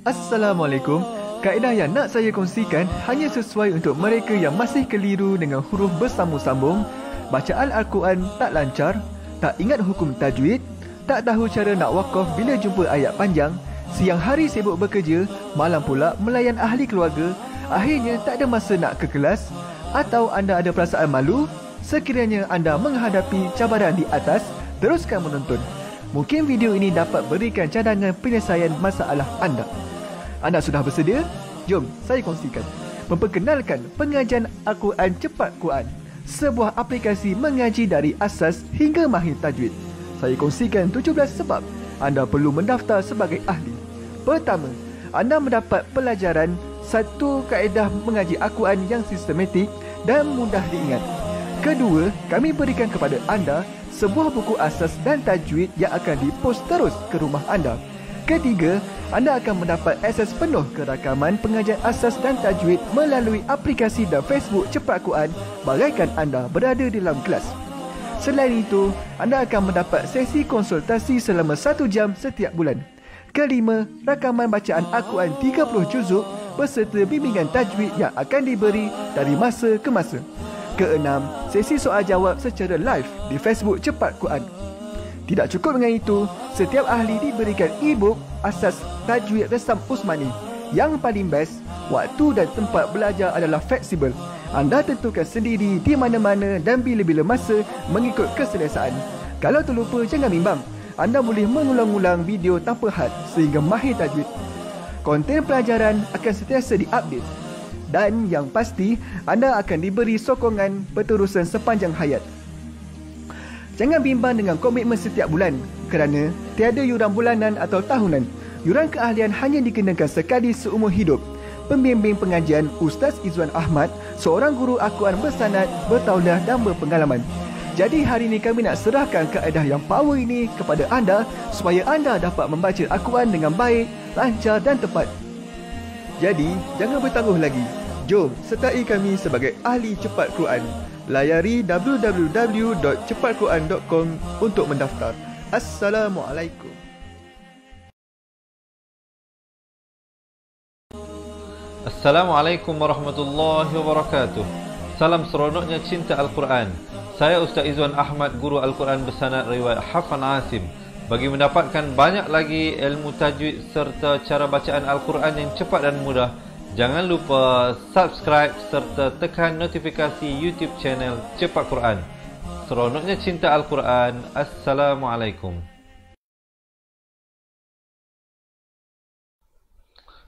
Assalamualaikum. Kaedah yang nak saya kongsikan hanya sesuai untuk mereka yang masih keliru dengan huruf bersambung-sambung, bacaan Al-Quran tak lancar, tak ingat hukum tajwid, tak tahu cara nak wakaf bila jumpa ayat panjang, siang hari sibuk bekerja, malam pula melayan ahli keluarga, akhirnya tak ada masa nak ke kelas, atau anda ada perasaan malu. Sekiranya anda menghadapi cabaran di atas, teruskan menonton. Mungkin video ini dapat berikan cadangan penyelesaian masalah anda. Anda sudah bersedia? Jom saya kongsikan. Memperkenalkan pengajian Al-Quran Cepat Quran, sebuah aplikasi mengaji dari asas hingga mahir tajwid. Saya kongsikan 17 sebab anda perlu mendaftar sebagai ahli. Pertama, anda mendapat pelajaran satu kaedah mengaji Al-Quran yang sistematik dan mudah diingat. Kedua, kami berikan kepada anda sebuah buku asas dan tajwid yang akan dipost terus ke rumah anda. Ketiga, anda akan mendapat akses penuh ke rakaman pengajian asas dan tajwid melalui aplikasi dan Facebook Cepat Quran bagaikan anda berada di dalam kelas. Selain itu, anda akan mendapat sesi konsultasi selama 1 jam setiap bulan. Kelima, rakaman bacaan Al-Quran 30 juzuk beserta bimbingan tajwid yang akan diberi dari masa ke masa. Keenam, sesi soal jawab secara live di Facebook Cepat Quran. Tidak cukup dengan itu, setiap ahli diberikan e-book asas tajwid resam Usmani. Yang paling best, waktu dan tempat belajar adalah fleksibel. Anda tentukan sendiri di mana-mana dan bila-bila masa mengikut keselesaan. Kalau terlupa, jangan bimbang. Anda boleh mengulang-ulang video tanpa had sehingga mahir tajwid. Konten pelajaran akan sentiasa diupdate. Dan yang pasti, anda akan diberi sokongan berterusan sepanjang hayat. Jangan bimbang dengan komitmen setiap bulan kerana tiada yuran bulanan atau tahunan. Yuran keahlian hanya dikenakan sekali seumur hidup. Pembimbing pengajian Ustaz Izwan Ahmad, seorang guru Al-Quran bersanad, bertauliah dan berpengalaman. Jadi hari ini kami nak serahkan kaedah yang power ini kepada anda supaya anda dapat membaca Al-Quran dengan baik, lancar dan tepat. Jadi, jangan bertangguh lagi. Jom sertai kami sebagai ahli Cepat Quran. Layari www.cepatquran.com untuk mendaftar. Assalamualaikum. Assalamualaikum warahmatullahi wabarakatuh. Salam seronoknya cinta Al-Quran. Saya Ustaz Izwan Ahmad, guru Al-Quran bersanad riwayat Hafan Asim. Bagi mendapatkan banyak lagi ilmu tajwid serta cara bacaan Al-Quran yang cepat dan mudah, jangan lupa subscribe serta tekan notifikasi YouTube channel Cepat Quran. Seronoknya cinta Al-Quran. Assalamualaikum.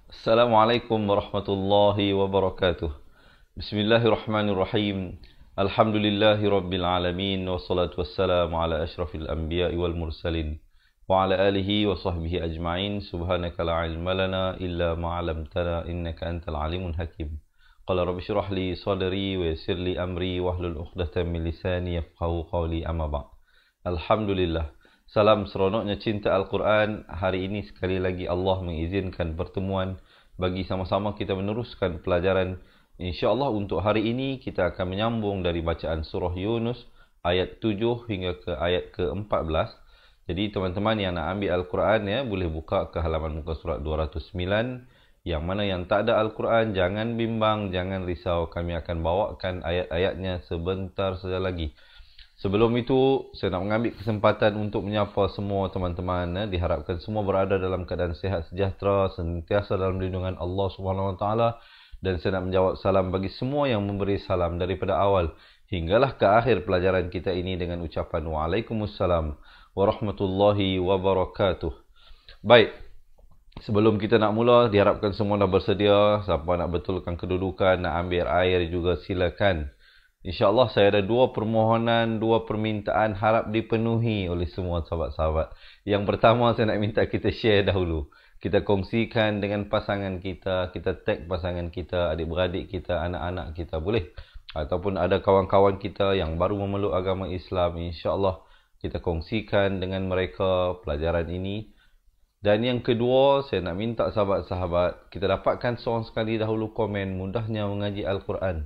Assalamualaikum warahmatullahi wabarakatuh. Bismillahirrahmanirrahim. Alhamdulillahi rabbil alamin. Wassalatu wassalamu ala ashrafil anbiya'i wal mursalin wa ala alihi wa sahbihi ajma'in. Subhanaka la ilma lana illa ma 'allamtana innaka antal alimul hakim. Qala rabbi shrah li sadri wa yassir li amri wahlul 'uqdatam min lisani yafqahu qawli, amma ba'd. Alhamdulillah. Salam seronoknya cinta Al-Quran. Hari ini sekali lagi Allah mengizinkan pertemuan bagi sama-sama kita meneruskan pelajaran. InsyaAllah untuk hari ini kita akan menyambung dari bacaan surah Yunus ayat 7 hingga ke ayat ke-14. Jadi teman-teman yang nak ambil Al-Quran ya, boleh buka ke halaman muka surat 209. Yang mana yang tak ada Al-Quran, jangan bimbang, jangan risau. Kami akan bawakan ayat-ayatnya sebentar saja lagi. Sebelum itu, saya nak mengambil kesempatan untuk menyapa semua teman-teman ya. Diharapkan semua berada dalam keadaan sihat sejahtera, sentiasa dalam lindungan Allah SWT. Dan saya nak menjawab salam bagi semua yang memberi salam daripada awal hinggalah ke akhir pelajaran kita ini dengan ucapan Waalaikumsalam warahmatullahi wabarakatuh. Baik, sebelum kita nak mula, diharapkan semua dah bersedia. Siapa nak betulkan kedudukan, nak ambil air juga silakan. InsyaAllah saya ada 2 permohonan, 2 permintaan harap dipenuhi oleh semua sahabat-sahabat. Yang pertama, saya nak minta kita share dahulu. Kita kongsikan dengan pasangan kita, kita tag pasangan kita, adik-beradik kita, anak-anak kita, boleh. Ataupun ada kawan-kawan kita yang baru memeluk agama Islam, insyaAllah kita kongsikan dengan mereka pelajaran ini. Dan yang kedua, saya nak minta sahabat-sahabat, kita dapatkan seorang sekali dahulu komen mudahnya mengaji Al-Quran.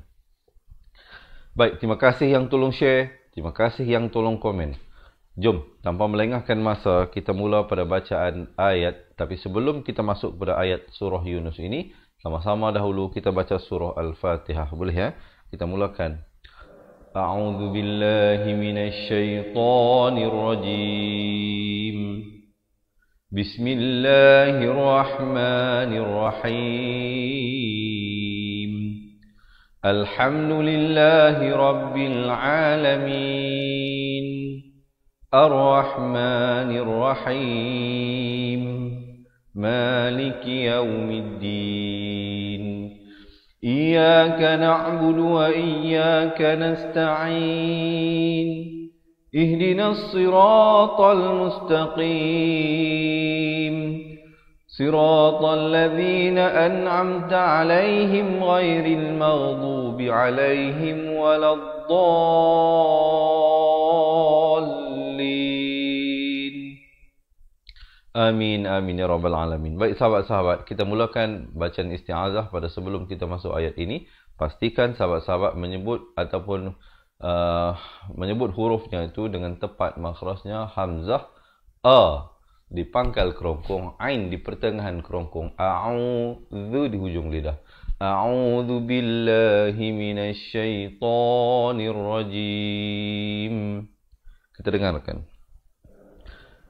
Baik, terima kasih yang tolong share, terima kasih yang tolong komen. Jom, tanpa melengahkan masa, kita mula pada bacaan ayat. Tapi sebelum kita masuk pada ayat surah Yunus ini, sama-sama dahulu kita baca surah Al-Fatihah. Boleh ya? Kita mulakan. A'udzu billahi minasy syaithanir rajim. Bismillahirrahmanirrahim. Alhamdulillahi rabbil alamin. Ar-Rahmanir Rahim. Maliki yaumiddin. Iyyaka na'budu wa iyyaka nasta'in. Ihdinas siratal mustaqim. Siratal ladzina an'amta 'alaihim ghairil maghdubi 'alaihim waladdallin. Amin, amin ya rabbal alamin. Baik sahabat-sahabat, kita mulakan bacaan isti'azah pada sebelum kita masuk ayat ini. Pastikan sahabat-sahabat menyebut ataupun menyebut hurufnya itu dengan tepat. Makhrajnya hamzah a di pangkal kerongkong, ain di pertengahan kerongkong, a'udzu di hujung lidah. A'udzu billahi minasy syaithanir rajim. Kita dengarkan.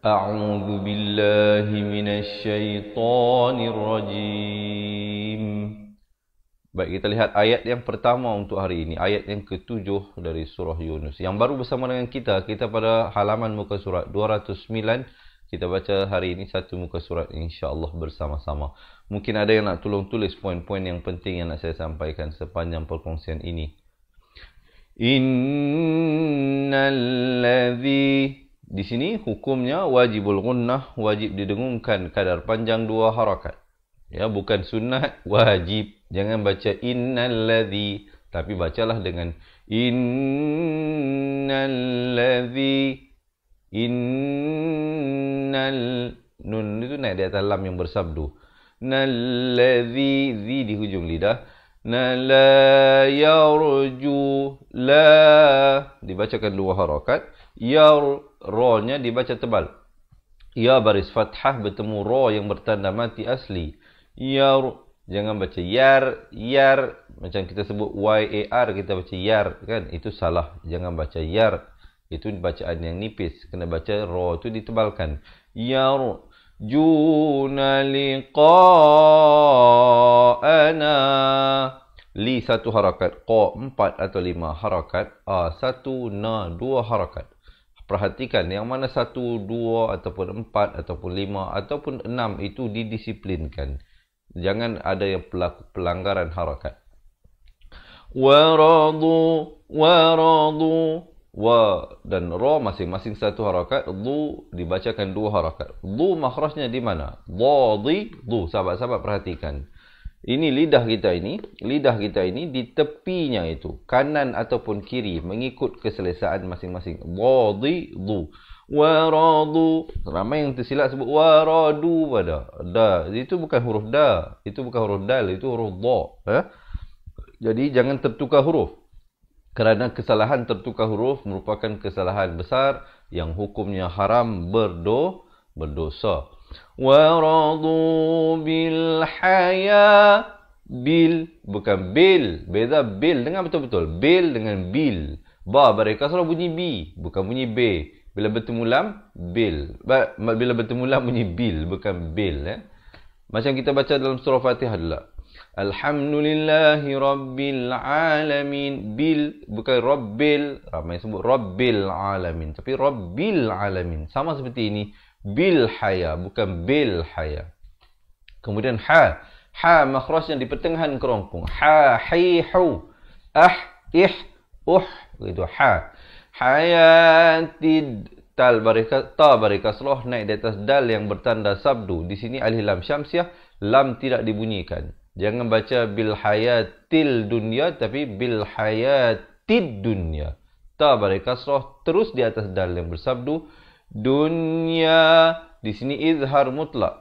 A'udzu billahi minasy syaithanir rajim. Baik, kita lihat ayat yang pertama untuk hari ini, ayat yang ke-7 dari surah Yunus. Yang baru bersama dengan kita pada halaman muka surat 209. Kita baca hari ini satu muka surat insya-Allah bersama-sama. Mungkin ada yang nak tolong tulis poin-poin yang penting yang nak saya sampaikan sepanjang perkongsian ini. Innalladzi, di sini hukumnya wajibul gunnah, wajib didengungkan kadar panjang 2 harakat. Ya, bukan sunnah, wajib. Jangan baca innalladzi, tapi bacalah dengan innalladzi. Nun itu naik di atas lam yang bersabdu. Nalladzi, zi di hujung lidah. La yarju, la dibacakan 2 harakat. Ro-nya dibaca tebal. Ya baris fathah bertemu ro yang bertanda mati asli. Jangan baca yar. Macam kita sebut Y-A-R, kita baca yar, kan? Itu salah. Jangan baca yar. Itu bacaan yang nipis. Kena baca ro itu ditebalkan. Yarjuna liqa'ana. Li 1 harakat. Qa 4 atau 5 harakat. A 1, na 2 harakat. Perhatikan yang mana 1, 2 ataupun 4 ataupun 5 ataupun 6 itu didisiplinkan. Jangan ada yang pelaku pelanggaran harakat. Waradu, wa dan ra masing-masing 1 harakat. Du dibacakan 2 harakat. Du makhrajnya di mana? Dhadi, du. Sahabat-sahabat perhatikan. Ini lidah kita ini di tepinya itu, kanan ataupun kiri, mengikut keselesaan masing-masing. Dhadi, du. Waradu, ramai yang tersilap sebut waradu pada da. Itu bukan huruf da, itu bukan huruf dal, itu huruf dha. Jadi jangan tertukar huruf. Kerana kesalahan tertukar huruf merupakan kesalahan besar yang hukumnya haram, berdosa. Waradu bil haya, bil bukan bil, beza bil, dengar betul-betul. Bil dengan bil. Ba mereka selalu bunyi bi, bukan bunyi b. Bila bertemu lam, bil. Bila bertemu lam bunyi bil, bukan bil. Macam kita baca dalam surah Fatihah dulu. Alhamdulillahi rabbil alamin. Bil bukan rabbil. Ramai sebut rabbil alamin, tapi rabbil alamin. Sama seperti ini. Bil haya, bukan bil haya. Kemudian ha. Ha makhrajnya di pertengahan kerongkong. Ha, hi, hu. Ah, ih, itu ha. Hayatid, ta barikasroh naik di atas dal yang bertanda sabdu. Di sini alif lam syamsiah, lam tidak dibunyikan. Jangan baca bil hayatil dunya, tapi bil hayatid dunya. Ta barikasroh terus di atas dal yang bersabdu. Dunya, di sini izhar mutlak.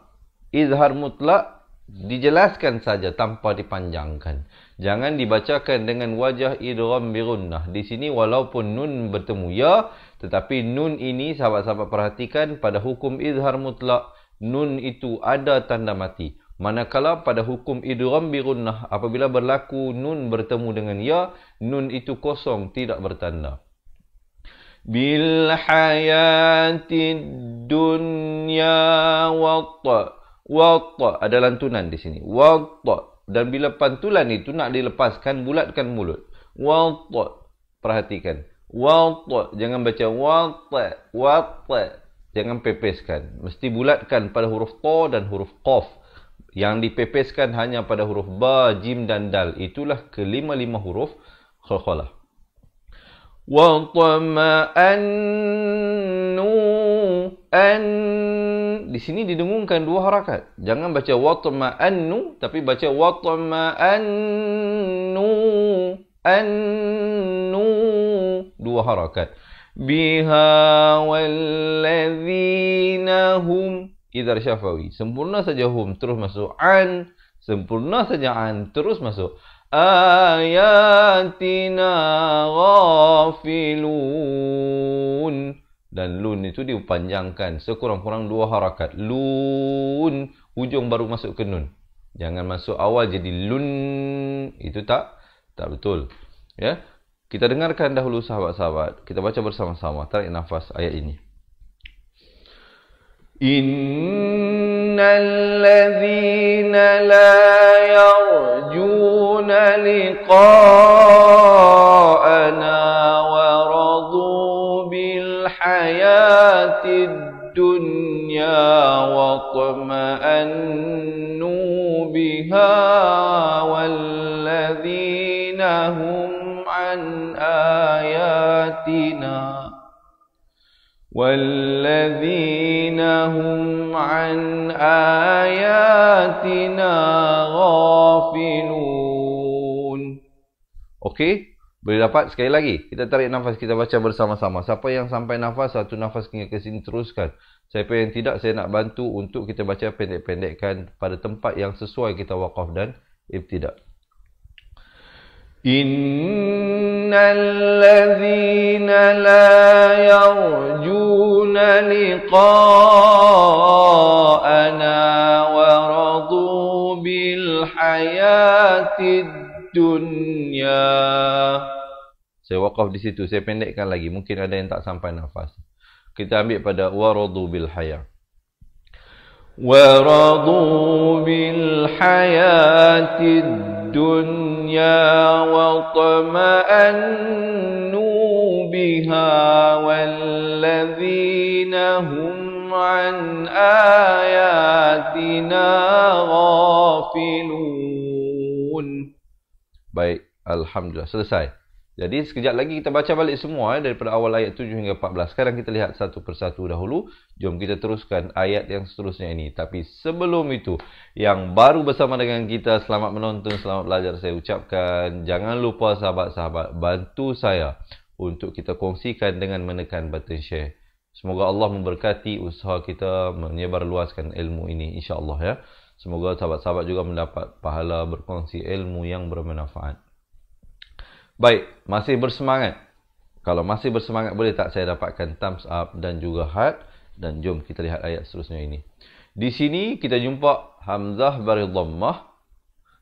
Izhar mutlak Dijelaskan saja tanpa dipanjangkan. Jangan dibacakan dengan wajah idgham bi gunnah. Di sini walaupun nun bertemu ya, tetapi nun ini sahabat-sahabat perhatikan pada hukum izhar mutlak, nun itu ada tanda mati. Manakala pada hukum idgham bi gunnah, apabila berlaku nun bertemu dengan ya, nun itu kosong, tidak bertanda. Bil hayatid dunya Waqta ada lantunan di sini. Waqta. Dan bila pantulan itu nak dilepaskan, bulatkan mulut. Waqta. Perhatikan. Waqta. Jangan baca waqta. Waqta. Jangan pepeskan. Mesti bulatkan pada huruf ta dan huruf qaf. Yang dipepeskan hanya pada huruf ba, jim dan dal. Itulah kelima-lima huruf khalkhalah. Di sini didengungkan dua harakat. Jangan baca watma'annu, tapi baca watma'annu. Dua harakat. Biha walladzina hum. Idhar syafawi. Sempurna saja hum, terus masuk an. Sempurna saja an, terus masuk ayatina ghafilun. Dan lun itu dipanjangkan sekurang-kurang dua harakat. Lun, hujung baru masuk ke nun. Jangan masuk awal jadi lun. Itu tak betul. Ya. Kita dengarkan dahulu sahabat-sahabat. Kita baca bersama-sama. Tarik nafas ayat ini. Innal ladzina la yarjuna liqa'ana wa radu bil hayatid dunya wa tama'annu biha walladzina hum an ayatina وَالَّذِينَ هُمْ عَنْ آيَاتِنَا غَافِلُونَ. Okey, boleh dapat sekali lagi. Kita tarik nafas, kita baca bersama-sama. Siapa yang sampai nafas, satu nafas hingga ke sini teruskan. Siapa yang tidak, saya nak bantu untuk kita baca pendek-pendekkan pada tempat yang sesuai kita waqaf dan ibtidak. Innal ladzina la yarjuna liqa'ana wa radu bil hayatid dunya. Saya waqaf di situ, saya pendekkan lagi. Mungkin ada yang tak sampai nafas. Kita ambil pada wa radu bil haya. Wa radu bil hayatid dunya wa tama'annu biha walladzina hum an ayatina ghafilun. Baik, alhamdulillah selesai. Jadi sekejap lagi kita baca balik semua daripada awal ayat 7 hingga 14. Sekarang kita lihat satu persatu dahulu. Jom kita teruskan ayat yang seterusnya ini. Tapi sebelum itu, yang baru bersama dengan kita, selamat menonton, selamat belajar saya ucapkan. Jangan lupa sahabat-sahabat, bantu saya untuk kita kongsikan dengan menekan button share. Semoga Allah memberkati usaha kita menyebarluaskan ilmu ini, insya-Allah ya. Semoga sahabat-sahabat juga mendapat pahala berkongsi ilmu yang bermanfaat. Baik, masih bersemangat. Kalau masih bersemangat, boleh tak saya dapatkan thumbs up dan juga heart. Dan jom kita lihat ayat seterusnya ini. Di sini kita jumpa hamzah bari dhammah.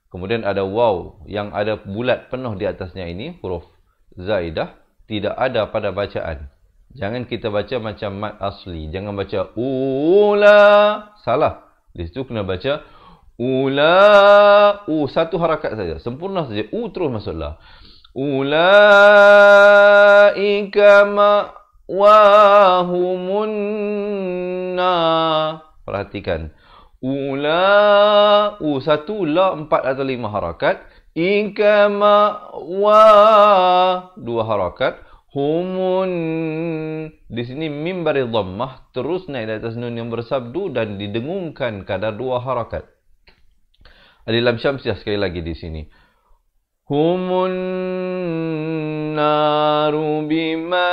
Kemudian ada waw yang ada bulat penuh di atasnya ini, huruf zaidah, tidak ada pada bacaan. Jangan kita baca macam mat asli. Jangan baca ula. Salah. Di situ kena baca ula. Satu harakat saja. Sempurna saja. Terus masuklah. Ulaika ma'wahumun nar. Perhatikan. Satu la 4 atau 5 harakat. Ika ma'wa 2 harakat. Humun. Di sini mim bari dhammah terus naik di atas nun yang bersabdu dan didengungkan kadar 2 harakat. Alif lam syamsiah sekali lagi di sini. Humun naru bima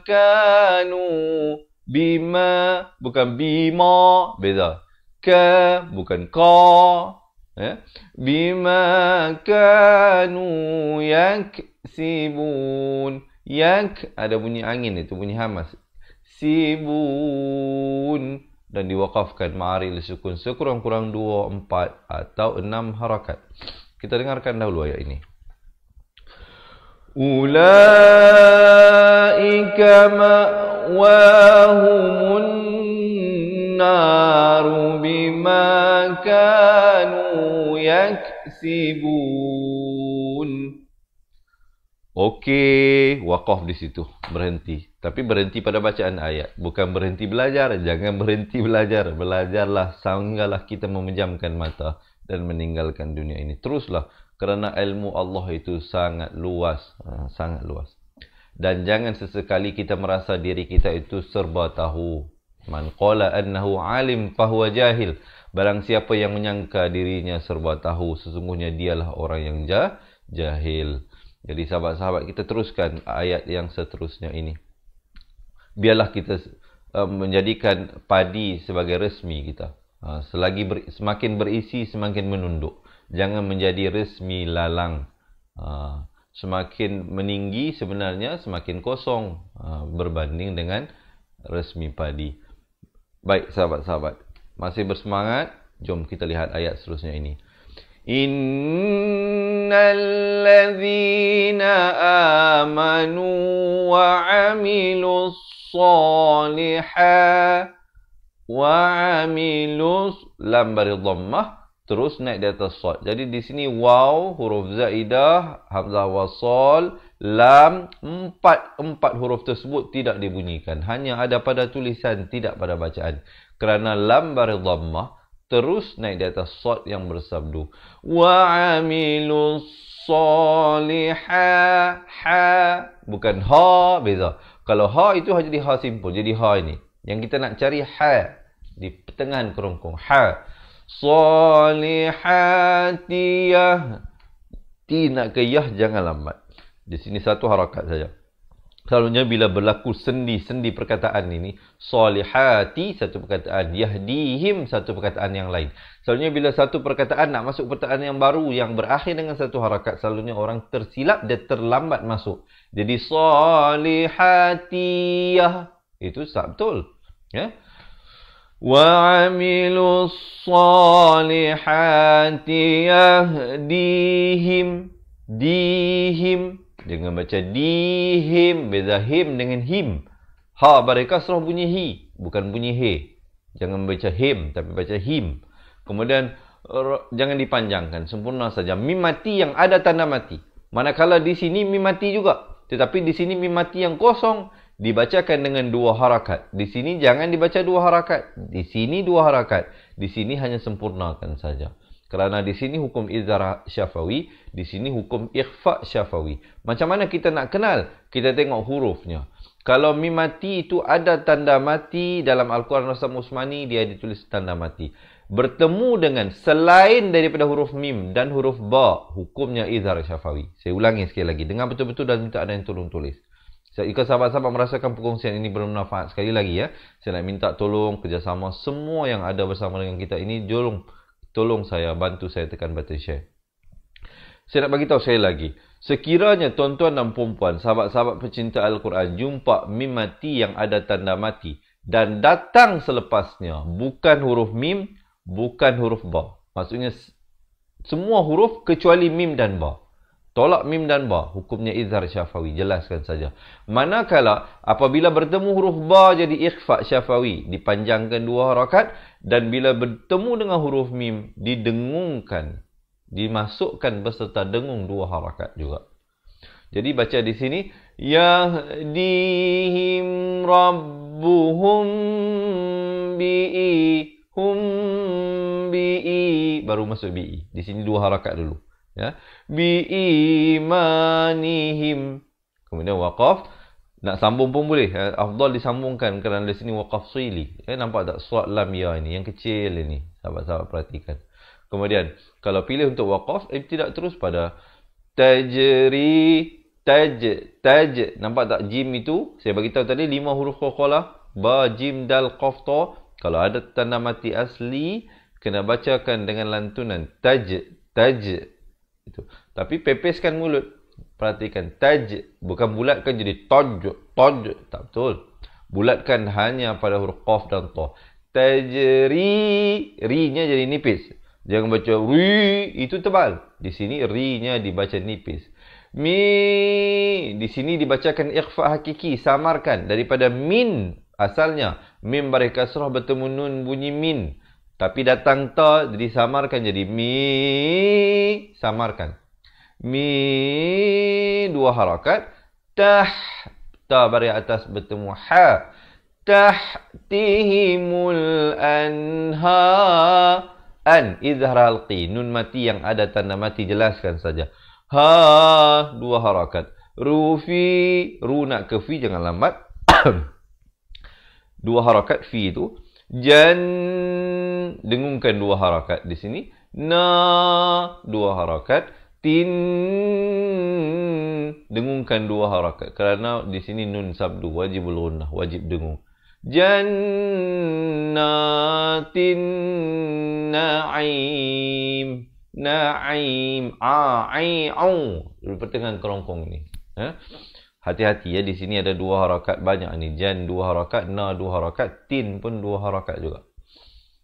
kanu. Bima bukan bima, beza. Ka bukan ka. Ya. Bima kanu yaksibun. Yak ada bunyi angin, itu bunyi hamas. Sibun. Dan diwakafkan ma'ari lisukun sekurang-kurang 2, 4 atau 6 harakat. Kita dengarkan dahulu ayat ini. Ulaika ma'wahumun naru bima kanu yaksibun. Okey, wakaf di situ, berhenti. Tapi berhenti pada bacaan ayat, bukan berhenti belajar. Jangan berhenti belajar. Belajarlah sehinggalah kita memejamkan mata dan meninggalkan dunia ini. Teruslah, kerana ilmu Allah itu sangat luas, sangat luas. Dan jangan sesekali kita merasa diri kita itu serba tahu. Man qala annahu alim fahuwa jahil. Barang siapa yang menyangka dirinya serba tahu, sesungguhnya dialah orang yang jahil. Jadi sahabat-sahabat, kita teruskan ayat yang seterusnya ini. Biarlah kita menjadikan padi sebagai resmi kita. Semakin berisi, semakin menunduk. Jangan menjadi resmi lalang. Semakin meninggi sebenarnya semakin kosong berbanding dengan resmi padi. Baik sahabat-sahabat, masih bersemangat? Jom kita lihat ayat seterusnya ini. Innal ladzina amanu wa 'amilus solihat wa 'amilus lam bari dhammah terus naik di atas sad. Jadi di sini waw, huruf zaidah, hamzah wasal, lam, empat huruf tersebut tidak dibunyikan. Hanya ada pada tulisan, tidak pada bacaan. Kerana lam bari dhammah terus naik di atas sad yang bersabdu. Wa amilus solihat. Ha. Bukan ha, beza. Kalau ha itu jadi ha simpul. Jadi ha ini. Yang kita nak cari ha. Di pertengahan kerongkong. Ha. Solihatiyah. Ti nak ke yah jangan lambat. Di sini satu harakat saja. Selalunya bila berlaku sendi-sendi perkataan ini, solihati satu perkataan, yahdihim satu perkataan yang lain. Selalunya bila satu perkataan nak masuk perkataan yang baru yang berakhir dengan satu harakat, selalunya orang tersilap dan terlambat masuk. Jadi solihatiyah itu tak betul. Ya. Wa amilus solihati yahdihim. Dihim. Jangan baca dihim. Beza him dengan him. Ha bari kasrah bunyi hi. Bukan bunyi he. Jangan baca him. Tapi baca him. Kemudian jangan dipanjangkan. Sempurna saja. Mim mati yang ada tanda mati. Manakala di sini mim mati juga. Tetapi di sini mim mati yang kosong. Dibacakan dengan 2 harakat. Di sini jangan dibaca 2 harakat. Di sini 2 harakat. Di sini hanya sempurnakan saja. Kerana di sini hukum izhar syafawi, di sini hukum ikhfa syafawi. Macam mana kita nak kenal? Kita tengok hurufnya. Kalau mim mati itu ada tanda mati dalam Al-Quran Rasam Usmani, dia ditulis tanda mati. Bertemu dengan selain daripada huruf mim dan huruf ba, hukumnya izhar syafawi. Saya ulangi sekali lagi. Dengar betul-betul dan minta ada yang tolong tulis. Jika sahabat-sahabat merasakan perkongsian ini bermanfaat, sekali lagi ya, saya nak minta tolong kerjasama semua yang ada bersama dengan kita ini, tolong saya, bantu saya tekan button share. Saya nak bagi tahu sekali lagi. Sekiranya tuan-tuan dan puan-puan, sahabat-sahabat pecinta Al-Quran, jumpa mim mati yang ada tanda mati dan datang selepasnya bukan huruf mim, bukan huruf ba. Maksudnya semua huruf kecuali mim dan ba. Tolak mim dan ba, hukumnya izhar syafawi. Jelaskan saja. Manakala apabila bertemu huruf ba jadi ikhfa syafawi, dipanjangkan 2 harakat, dan bila bertemu dengan huruf mim didengungkan, dimasukkan beserta dengung 2 harakat juga. Jadi baca di sini yahdihim rabbuhum bi'i baru masuk bi'i. Di sini 2 harakat dulu. Ya, biimanihim. Kemudian waqaf. Nak sambung pun boleh. Afdal disambungkan kerana di sini waqaf sili. Nampak tak surat lam ya ini yang kecil ini. Sahabat-sahabat perhatikan. Kemudian kalau pilih untuk waqaf, tidak terus pada tajri, taj. Nampak tak jim itu? Saya bagi tahu tadi 5 huruf qalqalah, ba, jim, dal, qaf, ta. Kalau ada tanda mati asli, kena bacakan dengan lantunan taj, taj. Itu. Tapi pepeskan mulut. Perhatikan taj, bukan bulatkan jadi toj, toj. Tak betul. Bulatkan hanya pada huruf qaf dan ta. Tajri, ri-nya jadi nipis. Jangan baca ri, itu tebal. Di sini ri-nya dibaca nipis. Mi, di sini dibacakan ikhfa hakiki, samarkan daripada min asalnya. Mim baris kasrah bertemu nun bunyi min. Tapi datang ta disamarkan jadi mi, samarkan. Mi, dua harakat. Tah, ta baris atas bertemu ha. Tahtihimul anha. An, izhar halqi. Nun mati yang ada tanda mati, jelaskan saja. Ha, dua harakat. Rufi, ru nak ke fi, jangan lambat. Dua harakat fi itu. Jan, dengungkan dua harakat di sini. Na, dua harakat. Tin, dengungkan dua harakat. Kerana di sini nun sabdu, wajibul gunnah, wajib dengung. Jannatin na'im. Na'im. A'i'au. Di pertengahan kerongkong ni. Hati-hati ya, di sini ada dua harakat banyak ni. Jan dua harakat, na dua harakat, tin pun dua harakat juga.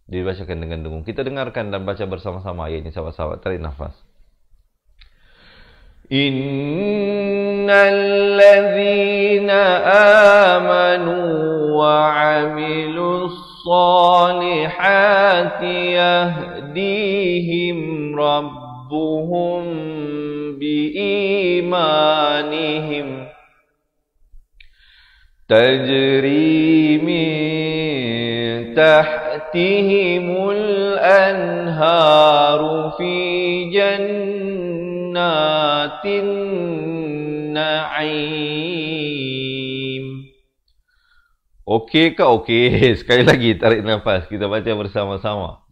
Dibacakan dengan dengung. Kita dengarkan dan baca bersama-sama ayat ini, sahabat-sahabat. Tarik nafas. Innal ladzina amanu wa 'amilus salihati yahdihim rabbuhum biimanihim tajri min tahtihimul anharu fi jannatin na'im. Okey ke okey? Sekali lagi tarik nafas. Kita baca bersama-sama.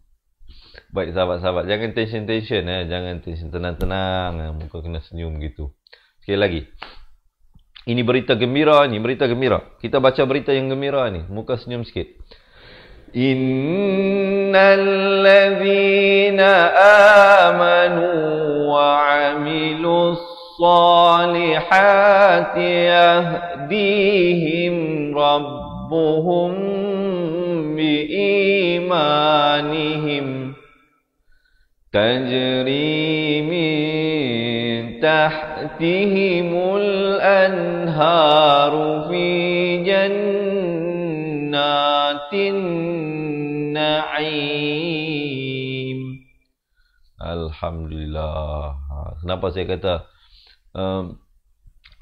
Baik sahabat-sahabat. Jangan tension-tension. Jangan tension. Tenang-tenang. Muka kena senyum gitu. Sekali lagi. Ini berita gembira ni. Berita gembira. Kita baca berita yang gembira ni. Muka senyum sikit. Innal ladzina amanu wa 'amilus salihati yahdihim rabbuhum biimanihim tajri min tahtihimul anharu fi jannatin na'im. Alhamdulillah. Kenapa saya kata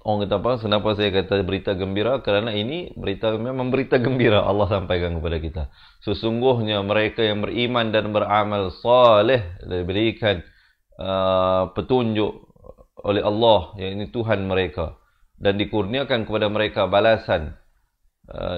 orang kata apa? Kenapa saya kata berita gembira? Kerana ini berita, memang berita gembira Allah sampaikan kepada kita. Sesungguhnya mereka yang beriman dan beramal saleh diberikan petunjuk oleh Allah, yakni Tuhan mereka, dan dikurniakan kepada mereka balasan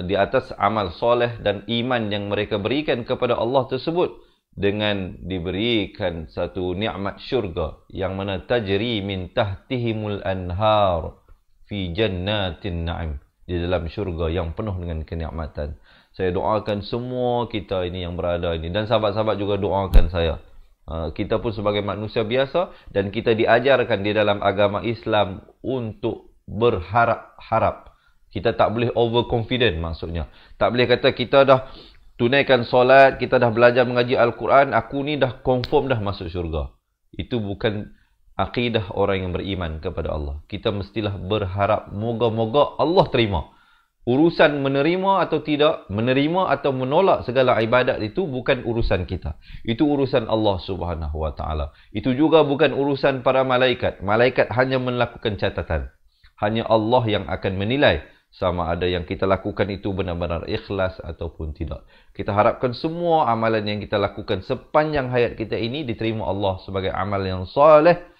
di atas amal soleh dan iman yang mereka berikan kepada Allah tersebut, dengan diberikan satu nikmat syurga yang mana tajri min tahtihimul anhar fi jannatin na'im, di dalam syurga yang penuh dengan kenikmatan. Saya doakan semua kita ini yang berada ini, dan sahabat-sahabat juga doakan saya. Kita pun sebagai manusia biasa, dan kita diajarkan di dalam agama Islam untuk berharap-harap. Kita tak boleh overconfident, maksudnya. Tak boleh kata kita dah tunaikan solat, kita dah belajar mengaji Al-Quran, aku ni dah confirm dah masuk syurga. Itu bukan akidah orang yang beriman kepada Allah. Kita mestilah berharap, moga-moga Allah terima. Urusan menerima atau tidak, menerima atau menolak segala ibadat itu bukan urusan kita. Itu urusan Allah Subhanahu Wa Taala. Itu juga bukan urusan para malaikat. Malaikat hanya melakukan catatan. Hanya Allah yang akan menilai sama ada yang kita lakukan itu benar-benar ikhlas ataupun tidak. Kita harapkan semua amalan yang kita lakukan sepanjang hayat kita ini diterima Allah sebagai amal yang soleh,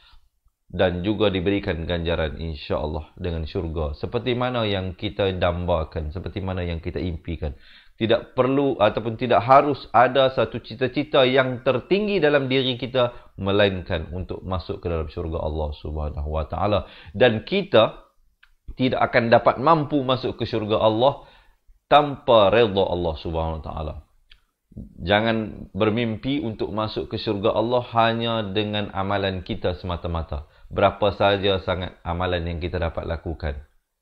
dan juga diberikan ganjaran insya-Allah dengan syurga, seperti mana yang kita dambakan, seperti mana yang kita impikan. Tidak perlu ataupun tidak harus ada satu cita-cita yang tertinggi dalam diri kita, melainkan untuk masuk ke dalam syurga Allah Subhanahu Wa Taala. Dan kita tidak akan dapat mampu masuk ke syurga Allah tanpa redha Allah Subhanahu Wa Taala. Jangan bermimpi untuk masuk ke syurga Allah hanya dengan amalan kita semata-mata. Berapa saja sangat amalan yang kita dapat lakukan.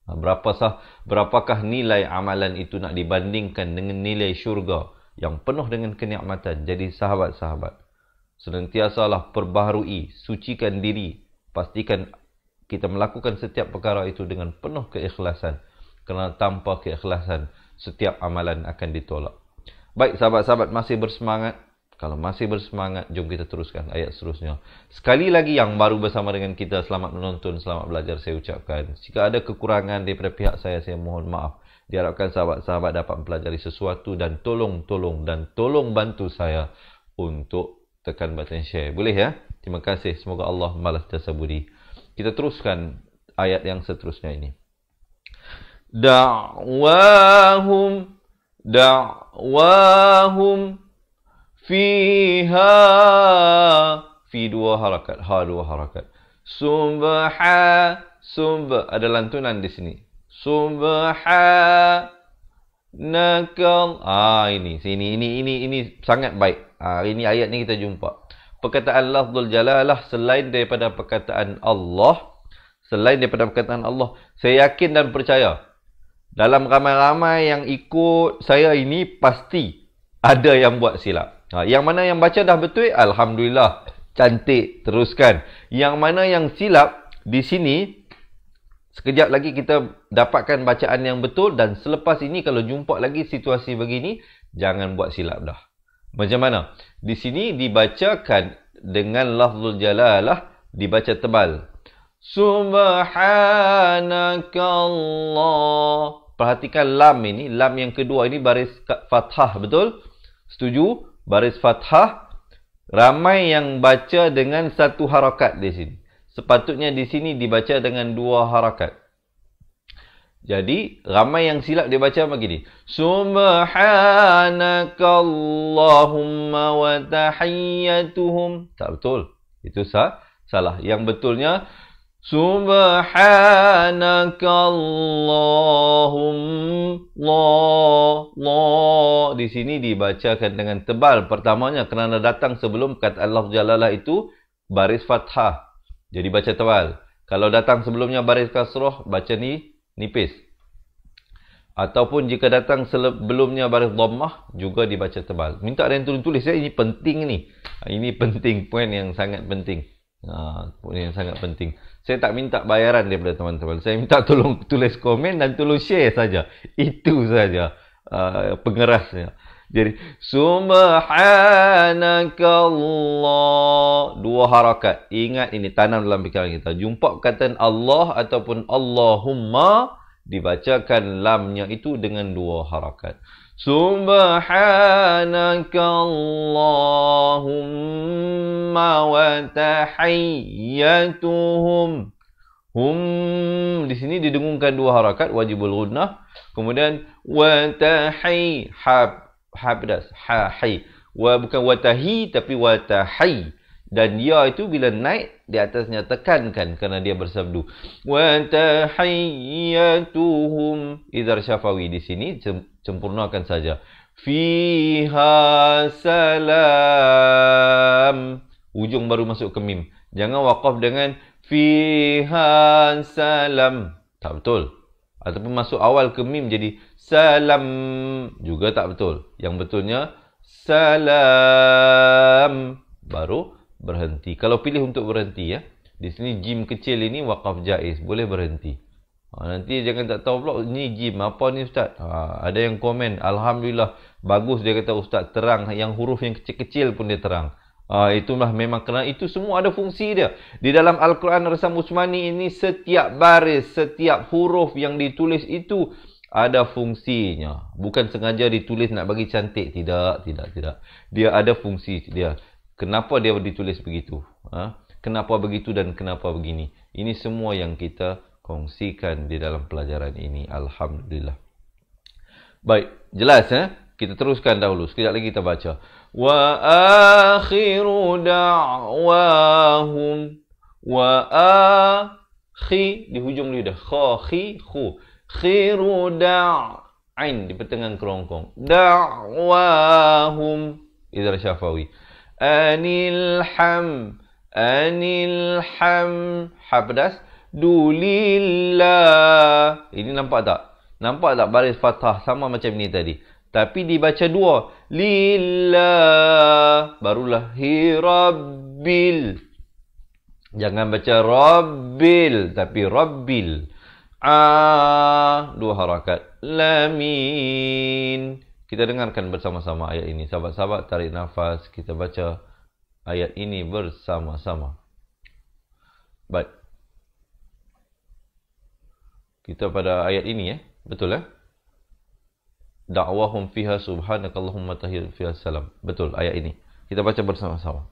Berapakah nilai amalan itu nak dibandingkan dengan nilai syurga yang penuh dengan kenikmatan. Jadi sahabat-sahabat, senantiasalah perbaharui, sucikan diri. Pastikan kita melakukan setiap perkara itu dengan penuh keikhlasan. Kerana tanpa keikhlasan, setiap amalan akan ditolak. Baik sahabat-sahabat, masih bersemangat? Kalau masih bersemangat, jom kita teruskan ayat seterusnya. Sekali lagi yang baru bersama dengan kita, selamat menonton, selamat belajar saya ucapkan. Jika ada kekurangan daripada pihak saya mohon maaf. Diharapkan sahabat-sahabat dapat mempelajari sesuatu dan tolong bantu saya untuk tekan button share. Boleh ya? Terima kasih. Semoga Allah membalas jasa budi. Kita teruskan ayat yang seterusnya ini. Da'wahum fiha, fi dua harakat, ha dua harakat. Ada lantunan di sini. Subhanakal. Ini sangat baik. Ini ayat ni kita jumpa. Perkataan lafzul jalalah selain daripada perkataan Allah, saya yakin dan percaya dalam ramai-ramai yang ikut saya ini pasti ada yang buat silap. Yang mana yang baca dah betul, alhamdulillah, cantik, teruskan. Yang mana yang silap di sini, sekejap lagi kita dapatkan bacaan yang betul, dan selepas ini kalau jumpa lagi situasi begini, jangan buat silap dah. Macam mana? Di sini dibacakan dengan lafzul jalalah, dibaca tebal. Subhanakallah. Perhatikan lam ini, lam yang kedua ini baris fathah, betul? Setuju? Baris fathah. Ramai yang baca dengan satu harakat di sini. Sepatutnya di sini dibaca dengan dua harakat. Jadi, ramai yang silap dia baca begini. Subhanakallahumma wa tahiyyatuhum. Tak betul. Itu salah. Yang betulnya, Subhanakallahumma. Di sini dibacakan dengan tebal. Pertamanya kerana datang sebelum kata Allah Jalalah itu baris fathah. Jadi baca tebal. Kalau datang sebelumnya baris kasrah, baca nipis. Ataupun jika datang sebelumnya baris dhammah, juga dibaca tebal. Minta ada yang tulis ya, ini penting ni. Ini penting, poin yang sangat penting. Poin yang sangat penting. Saya tak minta bayaran daripada teman-teman. Saya minta tolong tulis komen dan tolong share saja. Itu saja pengerasnya. Jadi subhanakallah, dua harakat. Ingat ini, tanam dalam fikiran kita. Jumpa perkataan Allah ataupun Allahumma, dibacakan lamnya itu dengan dua harakat. Subhanakallahumma wa tahiyyatuhum. Di sini didengungkan dua harakat, wajibul ghunnah. Kemudian wa tahi, habdas, bukan wa tahi tapi wa tahi. Dan ya itu bila naik di atasnya tekankan kerana dia bersabdu. Wa tahiyyatuhum, idhar syafawi di sini sempurnakan saja. Fiha salam. Ujung baru masuk ke mim. Jangan waqaf dengan fiha salam. Tak betul. Ataupun masuk awal ke mim jadi salam. Juga tak betul. Yang betulnya salam. Baru berhenti. Kalau pilih untuk berhenti ya. Di sini jim kecil ini waqaf jaiz. Boleh berhenti. Nanti jangan tak tahu pula ni jim apa ni ustaz. Ada yang komen, alhamdulillah bagus dia kata ustaz, terang, yang huruf yang kecil-kecil pun dia terang. Itulah memang kerana itu semua ada fungsi dia. Di dalam Al-Quran Rasam Utsmani ini setiap baris, setiap huruf yang ditulis itu ada fungsinya. Bukan sengaja ditulis nak bagi cantik, tidak. Dia ada fungsi dia. Kenapa dia ditulis begitu? Kenapa begitu dan kenapa begini? Ini semua yang kita kongsikan di dalam pelajaran ini. Alhamdulillah. Baik, jelas ya? Kita teruskan dahulu. Sekejap lagi kita baca. Wa akhiru da'wahum. Di hujung lidah. Kha, khi, khu. Khiru Ain di pertengahan kerongkong. Da'wahum. Idhar syafawi. Anil ham. Ha pedas. Dulillah. Ini nampak tak? Nampak tak baris fathah sama macam ni tadi? Tapi dibaca dua. Lillah. Barulah hirabbil. Jangan baca rabbil. Tapi rabbil. Dua harakat. Lamin. Kita dengarkan bersama-sama ayat ini. Sahabat-sahabat tarik nafas. Kita baca ayat ini bersama-sama. Baik. Kita pada ayat ini betul Da'wahum fiha subhanakallahumma tahiyat fiha salam. Betul ayat ini. Kita baca bersama-sama.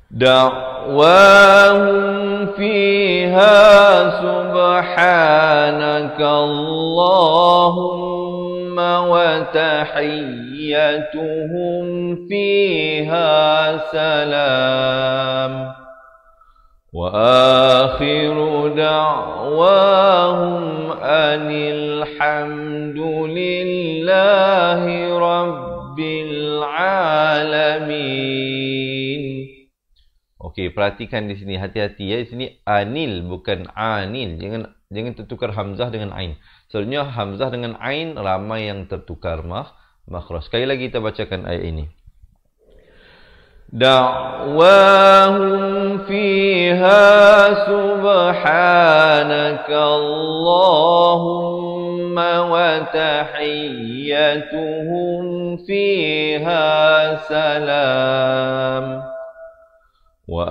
Da'wahum fiha subhanakallahumma wa tahiyyatuhum fiha salam. Wa akhiru da'wahum anil hamdulillahi rabbil alamin. Okey, perhatikan di sini, hati-hati Di sini anil bukan anil. Jangan tertukar hamzah dengan ain. Sebenarnya hamzah dengan ain ramai yang tertukar makhraj. Sekali lagi kita bacakan ayat ini. Da'wahum fiha subhanakallahumma wa tahiyyatuhum fiha salam. Wa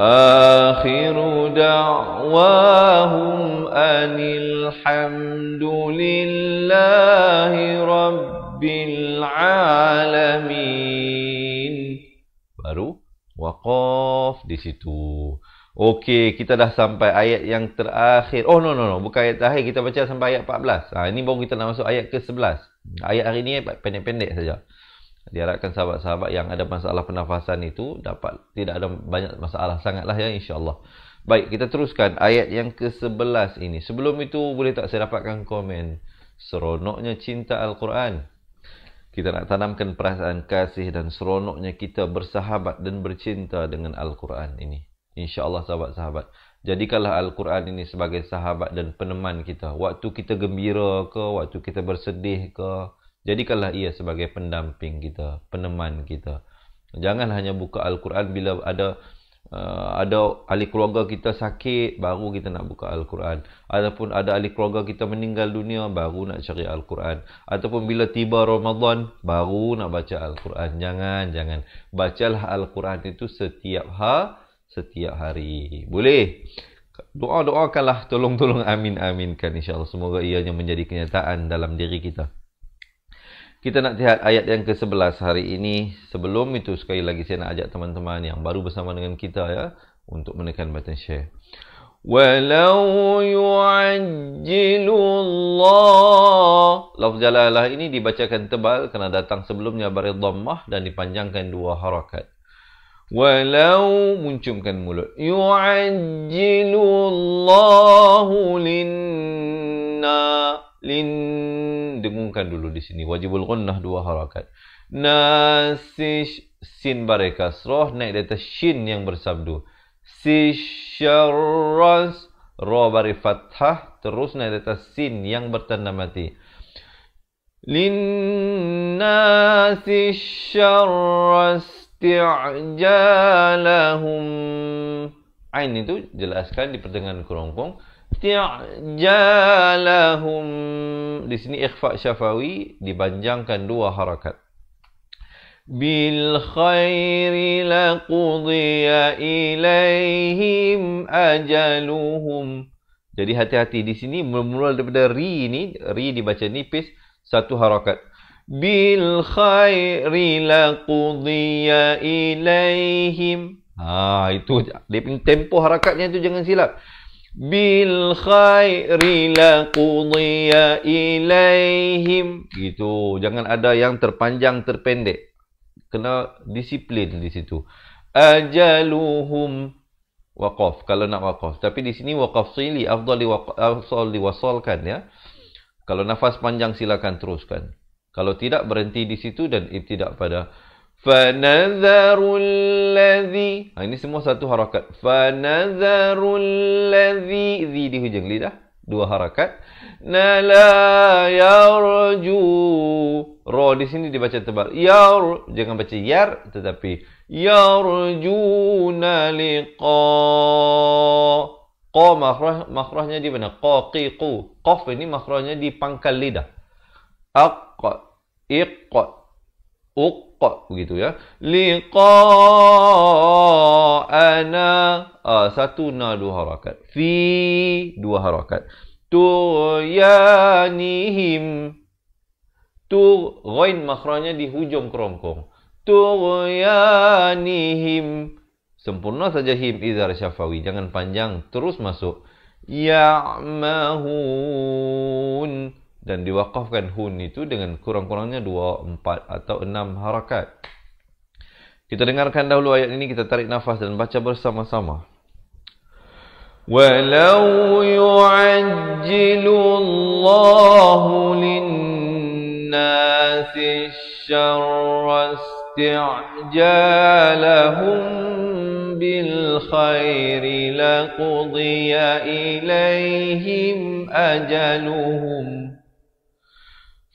akhiru da'wahum anil hamdulillahi rabbil alamin. Baru waqaf di situ. Okey, kita dah sampai ayat yang terakhir. Oh, no. Bukan ayat terakhir. Kita baca sampai ayat 14. Ini baru kita nak masuk ayat ke-11. Ayat hari ini pendek-pendek saja. Diharapkan sahabat-sahabat yang ada masalah pernafasan itu dapat tidak ada banyak masalah sangatlah insya-Allah. Baik, kita teruskan ayat yang ke-11 ini. Sebelum itu boleh tak saya dapatkan komen? Seronoknya cinta Al-Quran. Kita nak tanamkan perasaan kasih dan seronoknya kita bersahabat dan bercinta dengan Al-Quran ini. InsyaAllah sahabat-sahabat. Jadikanlah Al-Quran ini sebagai sahabat dan peneman kita. Waktu kita gembira ke, waktu kita bersedih ke, jadikanlah ia sebagai pendamping kita, peneman kita. Jangan hanya buka Al-Quran bila ada ahli keluarga kita sakit, baru kita nak buka Al-Quran. Ataupun ada ahli keluarga kita meninggal dunia, baru nak cari Al-Quran. Ataupun bila tiba Ramadan, baru nak baca Al-Quran. Jangan. Bacalah Al-Quran itu setiap hari. Boleh? Doakanlah, tolong amin-aminkan insyaAllah. Semoga ianya menjadi kenyataan dalam diri kita. Kita nak lihat ayat yang ke-11 hari ini. Sebelum itu, sekali lagi saya nak ajak teman-teman yang baru bersama dengan kita untuk menekan button share. Walau yu'ajjilullah. Lafz jalalah ini dibacakan tebal kerana datang sebelumnya baris dhammah dan dipanjangkan dua harakat. Walau, muncungkan mulut. Yu'ajjilullahu dengungkan dulu di sini. Wajibul gunnah dua harakat. Nasish, sin baris kasrah naik di atas shin yang bersabdu. Sisharras, ra baris fathah terus naik di atas sin yang bertanda mati. Linnasi syarras ti'jalahum. Ain itu jelaskan di pertengahan kerongkong. Ti'jalahum. Di sini ikhfa syafawi dipanjangkan dua harakat. Bil khairi laqudiya ilaihim ajaluhum. Jadi hati-hati di sini mula daripada ri ini, ri dibaca nipis satu harakat. Bil khairi laqudiya ilaihim. Itu tempo harakatnya itu jangan silap. Bil khairi laqudiya ilaihim. Gitu. Jangan ada yang terpanjang terpendek. Kena disiplin di situ. Ajaluhum. Waqaf kalau nak waqaf. Tapi di sini waqaf sili afdal diwasalkan Kalau nafas panjang silakan teruskan. Kalau tidak berhenti di situ dan ibtidak pada fanadharul ladzi. Ini semua satu harakat. Fanadharul ladzi, zi di hujung lidah, dua harakat. Nala yarju. Ra di sini dibaca tebal. Jangan baca yar, tetapi yarjuna liqa. Qa makhrajnya di mana? Qa, qi, qu. Qaf ini makhrajnya di pangkal lidah. Aq, iq, uq, begitu ya. Liqa'ana, satu na dua harakat. Fi, dua harakat. Tughyanihim. Ghain makhrajnya di hujung kerongkong. Tughyanihim. Sempurna saja him izhar syafawi, jangan panjang, terus masuk. Ya'mahun, dan diwakafkan hun itu dengan kurang-kurangnya 2, 4 atau 6 harakat. Kita dengarkan dahulu ayat ini, kita tarik nafas dan baca bersama-sama. Walau yu'ajjilu Allahu lin-nasi syarra isti'jalahum بالخير لقضي إليهم أجلهم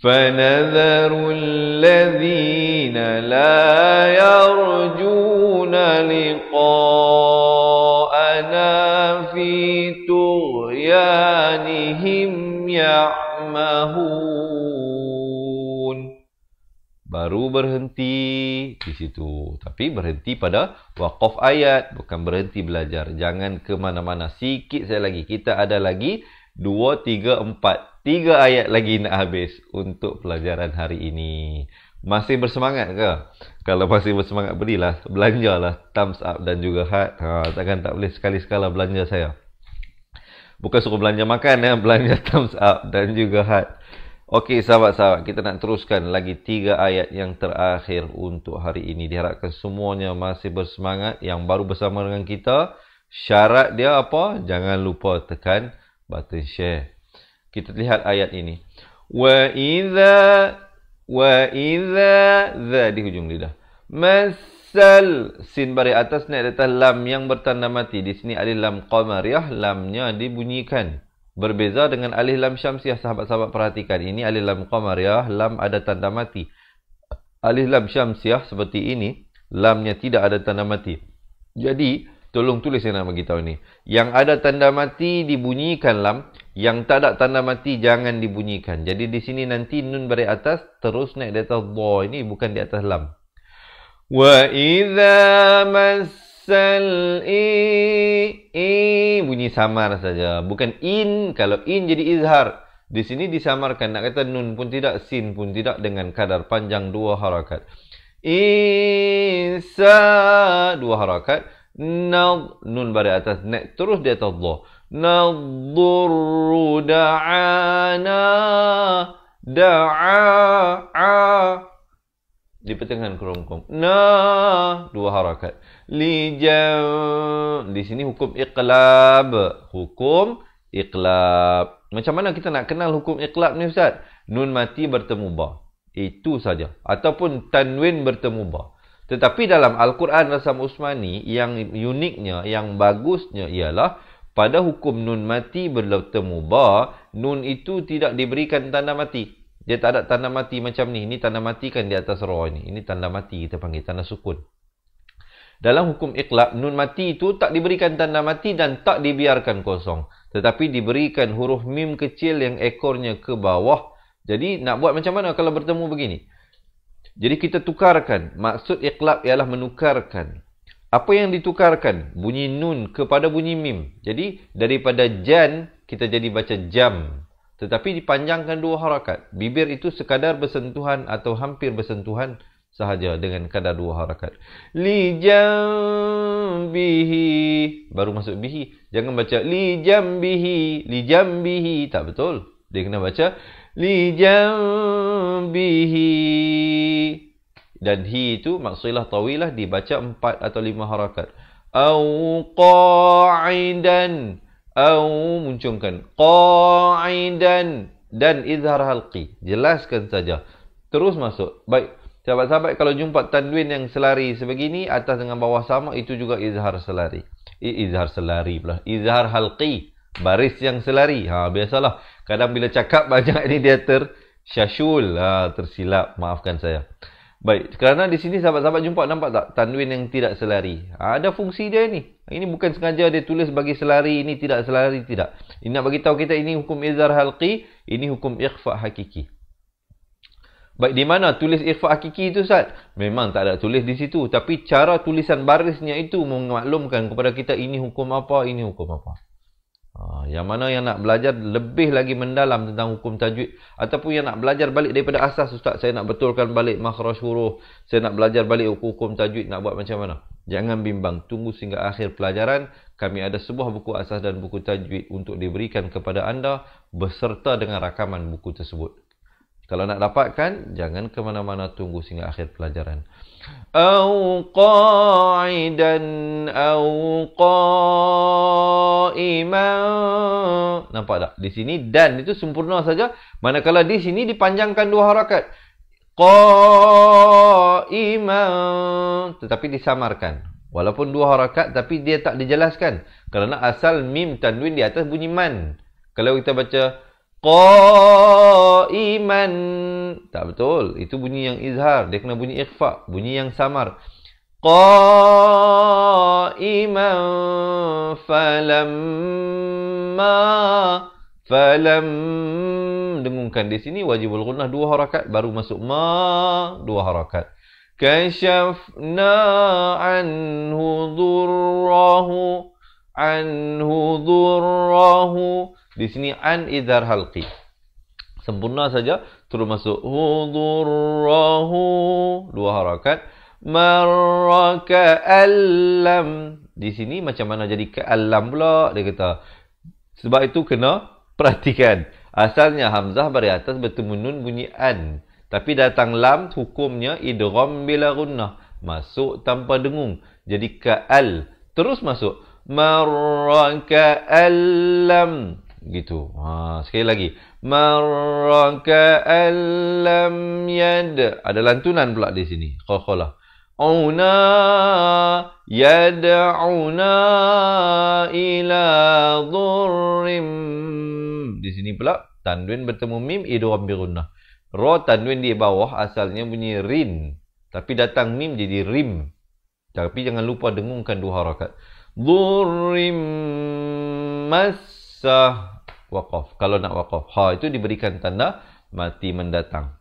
فنذر الذين لا يرجون لقاءنا في طغيانهم يعمهون. Baru berhenti di situ. Tapi berhenti pada waqaf ayat. Bukan berhenti belajar. Jangan ke mana-mana. Sikit saya lagi. Kita ada lagi 2, 3, 4. 3 ayat lagi nak habis untuk pelajaran hari ini. Masih bersemangat ke? Kalau masih bersemangat, berilah. Belanjalah thumbs up dan juga heart. Takkan tak boleh sekali-sekala belanja saya. Bukan suruh belanja makan ya. Belanja thumbs up dan juga heart. Okey sahabat-sahabat, kita nak teruskan lagi 3 ayat yang terakhir untuk hari ini. Diharapkan semuanya masih bersemangat. Yang baru bersama dengan kita, syarat dia apa? Jangan lupa tekan button share. Kita lihat ayat ini. Wa idza za di hujung lidah. Masal, sin bari atas naik atas lam yang bertanda mati. Di sini alif lam qamariyah, lamnya dibunyikan. Berbeza dengan alif lam syamsiah, sahabat-sahabat perhatikan. Ini alif lam qamariyah, lam ada tanda mati. Alif lam syamsiah seperti ini, lamnya tidak ada tanda mati. Jadi, tolong tulis yang nak bagi tahu ni. Yang ada tanda mati dibunyikan lam, yang tak ada tanda mati jangan dibunyikan. Jadi di sini nanti nun bari atas terus naik di atas dha, ini bukan di atas lam. Wa idza massal bunyi samar saja, bukan in. Kalau in jadi izhar. Di sini disamarkan, nak kata nun pun tidak, sin pun tidak, dengan kadar panjang 2 harakat. Isa 2 harakat. Nun bari atas naik terus di atas dha. Nadurru da'ana, di pertengahan kerongkong. 2 harakat. Lijam, di sini hukum iqlab. Hukum iqlab. Macam mana kita nak kenal hukum iqlab ni Ustaz? Nun mati bertemu ba. Itu saja. Ataupun tanwin bertemu ba. Tetapi dalam Al-Quran Rasam Usmani, yang uniknya, yang bagusnya ialah pada hukum nun mati bertemu ba, nun itu tidak diberikan tanda mati. Dia tak ada tanda mati macam ni. Ini tanda mati kan di atas ra ini. Ini tanda mati, kita panggil tanda sukun. Dalam hukum iqlab, nun mati itu tak diberikan tanda mati dan tak dibiarkan kosong. Tetapi diberikan huruf mim kecil yang ekornya ke bawah. Jadi nak buat macam mana kalau bertemu begini? Jadi kita tukarkan. Maksud iqlab ialah menukarkan. Apa yang ditukarkan? Bunyi nun kepada bunyi mim. Jadi daripada jan, kita jadi baca jam. Tetapi dipanjangkan 2 harakat. Bibir itu sekadar bersentuhan atau hampir bersentuhan sahaja dengan kadar 2 harakat. Li jambihi. Baru masuk bihi. Jangan baca li jambihi. Li jambihi. Tak betul. Dia kena baca li jambihi. Dan hi itu maksilah tawilah dibaca 4 atau 5 harakat. Au qa'idan. Au muncungkan. Qa'idan. dan izhar halqi. Jelaskan saja. Terus masuk. Baik. Sahabat-sahabat, kalau jumpa tanwin yang selari sebegini, atas dengan bawah sama, itu juga izhar selari. Izhar selari pula. Izhar halqi. Baris yang selari. Biasalah. Kadang bila cakap banyak ni dia tersyashul. Tersilap. Maafkan saya. Baik, kerana di sini sahabat-sahabat jumpa, nampak tak tanwin yang tidak selari? Ada fungsi dia ni. Ini bukan sengaja dia tulis bagi selari, ini tidak selari, tidak. Ini nak bagi tahu kita ini hukum izhar halqi, ini hukum ikhfa hakiki. Baik, di mana tulis ikhfa hakiki itu, Ustaz? Memang tak ada tulis di situ, tapi cara tulisan barisnya itu memaklumkan kepada kita ini hukum apa, ini hukum apa. Yang mana yang nak belajar lebih lagi mendalam tentang hukum tajwid, ataupun yang nak belajar balik daripada asas, Ustaz, saya nak betulkan balik makhraj huruf, saya nak belajar balik hukum tajwid, nak buat macam mana? Jangan bimbang, tunggu sehingga akhir pelajaran. Kami ada sebuah buku asas dan buku tajwid untuk diberikan kepada anda beserta dengan rakaman buku tersebut. Kalau nak dapatkan, jangan ke mana-mana, tunggu sehingga akhir pelajaran. Au qa'idan au qa'iman. Nampak tak? Di sini dan itu sempurna saja. Manakala di sini dipanjangkan 2 harakat. Qa'iman. Tetapi disamarkan. Walaupun 2 harakat, tapi dia tak dijelaskan. Kerana asal mim tanwin di atas bunyi man. Kalau kita baca qa'iman, tak betul. Itu bunyi yang izhar. Dia kena bunyi ikhfa. Bunyi yang samar. Qa'iman falam. Dengungkan di sini wajibul gunnah 2 harakat. Baru masuk ma 2 harakat. Kashafna anhu dhurrahu. Di sini an izhar halqi. Sempurna saja. Terus masuk hudurrahu. 2 harakat. Marra ka'allam. Di sini macam mana jadi ka'allam pula? Dia kata. Sebab itu kena perhatikan. Asalnya hamzah bari atas bertemu nun bunyi an. Tapi datang lam, hukumnya idgham bila gunnah. Masuk tanpa dengung. Jadi ka'al. Terus masuk. Marra ka'allam. Gitu. Sekali lagi. Marra ka'allam yad. Ada lantunan pula di sini. Qalqalah. Una yad'una ila dhurrim. Di sini pula tanwin bertemu mim idgham bi gunnah. Ra tanwin di bawah asalnya bunyi rin. Tapi datang mim jadi rim. Tapi jangan lupa dengungkan 2 harakat. Dhurrim massah. Waqaf. Kalau nak waqaf. Itu diberikan tanda mati mendatang.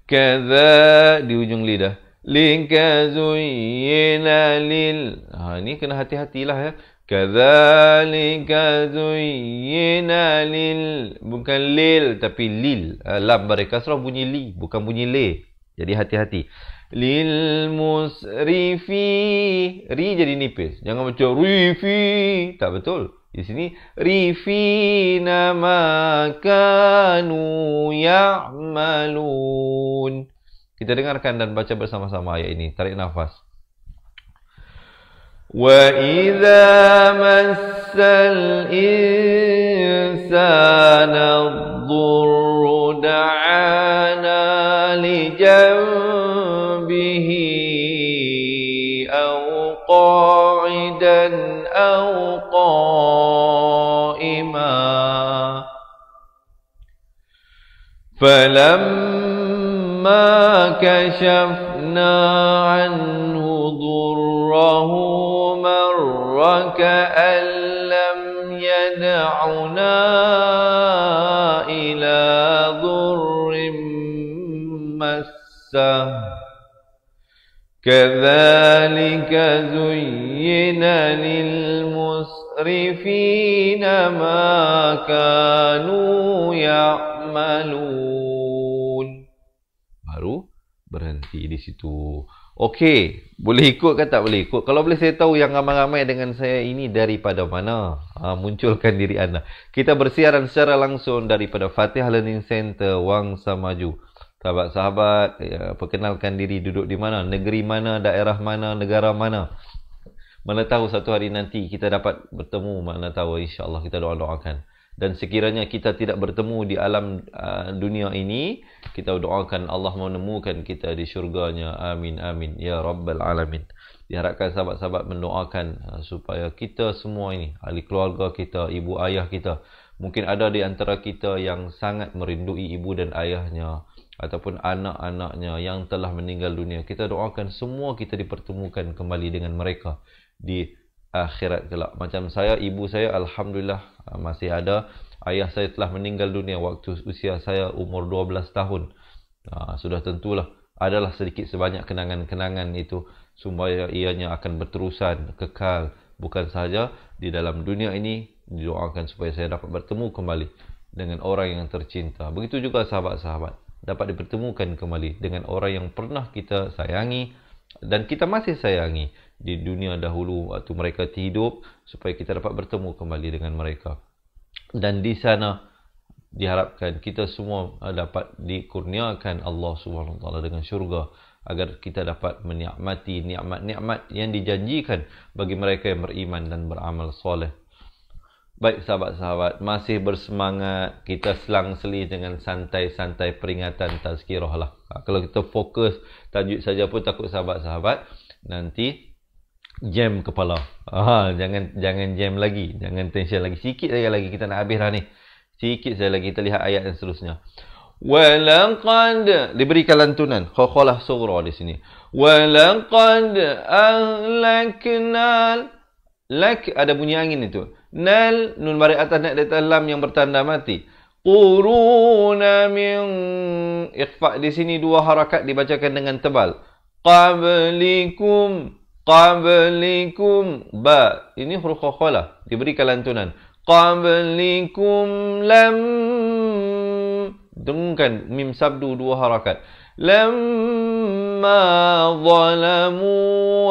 Kadza di ujung lidah. Lika zuyyina lil. Ini kena hati-hatilah ya. Kadzalika zuyyina lil. Bukan lil tapi lil. Lam bari kasrah bunyi li, bukan bunyi le. Jadi hati-hati. Lil musrifi. Ri jadi nipis. Jangan macam rifi. Tak betul. Di sini rifina ma kanu ya'malun. Kita dengarkan dan baca bersama-sama ayat ini. Tarik nafas. Wa idza massal insana ad-dhurru da'ana li janbihi aw qa'idan aw qa'ima falamma kashafna 'anhu dhurrahu marra ka'an lam yad'una ila dhurrim massah kadzalika zuyyina lil musrifina ma kanu ya'malun. Baru berhenti di situ. Okey, boleh ikut ke tak boleh ikut? Kalau boleh saya tahu yang ramai-ramai dengan saya ini daripada mana? Munculkan diri anda. Kita bersiaran secara langsung daripada Fatihah Learning Center, Wangsa Maju. Sahabat-sahabat, perkenalkan diri, duduk di mana, negeri mana, daerah mana, negara mana. Mana tahu satu hari nanti kita dapat bertemu, mana tahu, insya-Allah kita doa-doakan. Dan sekiranya kita tidak bertemu di alam dunia ini, kita doakan Allah menemukan kita di syurganya. Amin, amin. Ya Rabbal Alamin. Diharapkan sahabat-sahabat mendoakan supaya kita semua ini, ahli keluarga kita, ibu ayah kita, mungkin ada di antara kita yang sangat merindui ibu dan ayahnya, ataupun anak-anaknya yang telah meninggal dunia. Kita doakan semua kita dipertemukan kembali dengan mereka di akhirat kelak. Macam saya, ibu saya alhamdulillah masih ada. Ayah saya telah meninggal dunia waktu usia saya umur 12 tahun. Sudah tentulah adalah sedikit sebanyak kenangan-kenangan itu supaya ianya akan berterusan, kekal. Bukan sahaja di dalam dunia ini, didoakan supaya saya dapat bertemu kembali dengan orang yang tercinta. Begitu juga sahabat-sahabat dapat dipertemukan kembali dengan orang yang pernah kita sayangi dan kita masih sayangi di dunia dahulu waktu mereka hidup, supaya kita dapat bertemu kembali dengan mereka. Dan di sana diharapkan kita semua dapat dikurniakan Allah SWT dengan syurga, agar kita dapat menikmati nikmat-nikmat yang dijanjikan bagi mereka yang beriman dan beramal soleh. Baik sahabat-sahabat, masih bersemangat, kita selang-seli dengan santai-santai peringatan tazkirah lah. Kalau kita fokus tajuk saja pun takut sahabat-sahabat nanti jam kepala. Jangan jam lagi, jangan tension lagi. Sikit lagi kita nak habis dah ni. Sikit saja lagi kita lihat ayat yang seterusnya. Walaqad, diberikan lantunan khakhalah sughra di sini. Walaqad ahlaknal, lak ada bunyi angin itu. Nal, nun baris atas naik di atas lam yang bertanda mati. Quruna min, ikhfa di sini dua harakat dibacakan dengan tebal. Qablikum, qablikum, ba. Ini huruf khakhalah, diberikan lantunan. Qablikum lam, dengungkan mim sabdu dua harakat. Lamma zalamu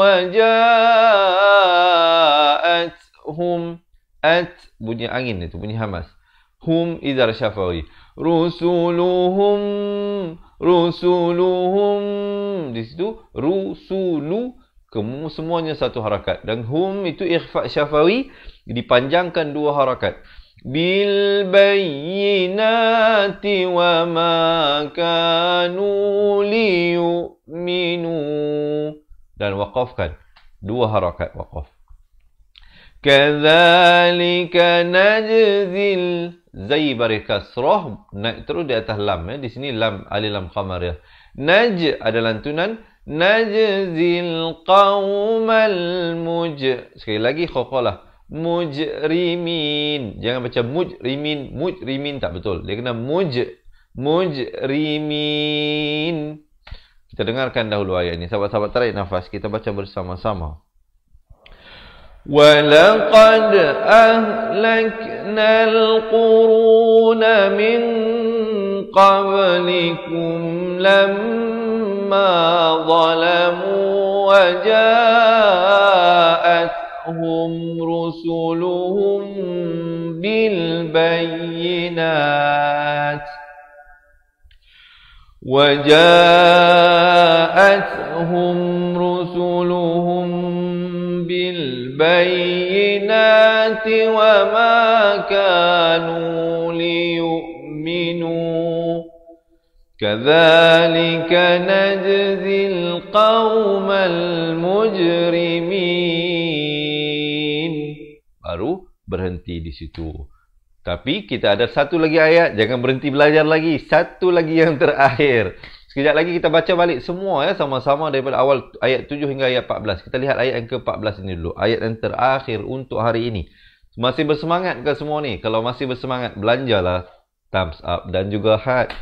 waja'athum, at bunyi angin itu, bunyi hamas. Hum idhar syafawi. Rusuluhum, rusuluhum, di situ rusulu, semuanya satu harakat. Dan hum itu ikhfa syafawi, dipanjangkan dua harakat. Bil bayyinati wa ma kanu liyu'minu, dan waqafkan dua harakat waqaf. Kadzalika najzil, zai bari kasrah naik terus di atas lam ya. Di sini lam alif lam khamar ya. Naj ada lantunan, najzil qaumal sekali lagi khaqalah, mujrimin. Jangan baca mujrimin, mujrimin tak betul. Dia kena mujrimin. Kita dengarkan dahulu ayat ini. Sahabat-sahabat tarik nafas, kita baca bersama-sama. وَلَقَدْ أَهْلَكْنَا الْقُرُونَ مِنْ قَبْلِكُمْ لَمَّا ظَلَمُوا وَجَاءَتْهُمْ رُسُلُهُمْ بِالْبَيِّنَاتِ وَجَاءَتْهُمْ رُسُلُهُمْ بالبينات وما كانوا ليؤمنوا كذلك نجزي القوم المجرمين. Baru berhenti di situ. Tapi kita ada satu lagi ayat, jangan berhenti belajar lagi. Satu lagi yang terakhir. Sekejap lagi kita baca balik semua ya, sama-sama daripada awal ayat 7 hingga ayat 14. Kita lihat ayat yang ke-14 ini dulu. Ayat yang terakhir untuk hari ini. Masih bersemangat ke semua ni? Kalau masih bersemangat, belanjalah thumbs up dan juga heart.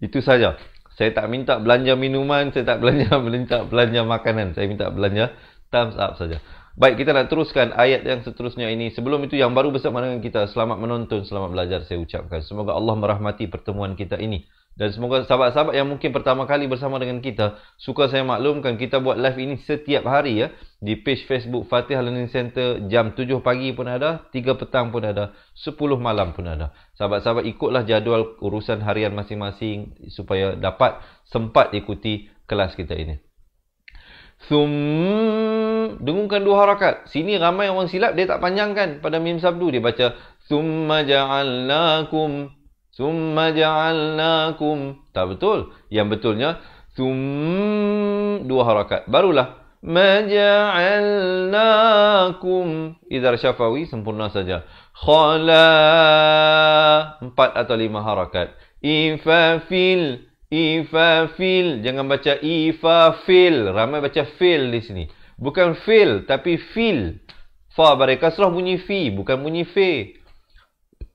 Itu saja. Saya tak minta belanja minuman, saya tak minta belanja makanan. Saya minta belanja thumbs up saja. Baik, kita nak teruskan ayat yang seterusnya ini. Sebelum itu, yang baru bersama dengan kita, selamat menonton, selamat belajar saya ucapkan. Semoga Allah merahmati pertemuan kita ini. Dan semoga sahabat-sahabat yang mungkin pertama kali bersama dengan kita, suka saya maklumkan kita buat live ini setiap hari ya. Di page Facebook Fatihah Learning Center, jam 7 pagi pun ada, 3 petang pun ada, 10 malam pun ada. Sahabat-sahabat ikutlah jadual urusan harian masing-masing supaya dapat sempat ikuti kelas kita ini. Dengungkan dua harakat. Sini ramai orang silap, dia tak panjangkan pada mim sabdu. Dia baca Summa ja'alnakum. Summa ja'alnakum. Tak betul. Yang betulnya dua harakat. Barulah maja'alnakum. Izhar syafawi sempurna saja. Khala 4 atau 5 harakat. Ifafil. Ifafil. Jangan baca ifafil. Ramai baca fil di sini. Bukan fil tapi fil. Fa baris kasrah bunyi fi, bukan bunyi fe.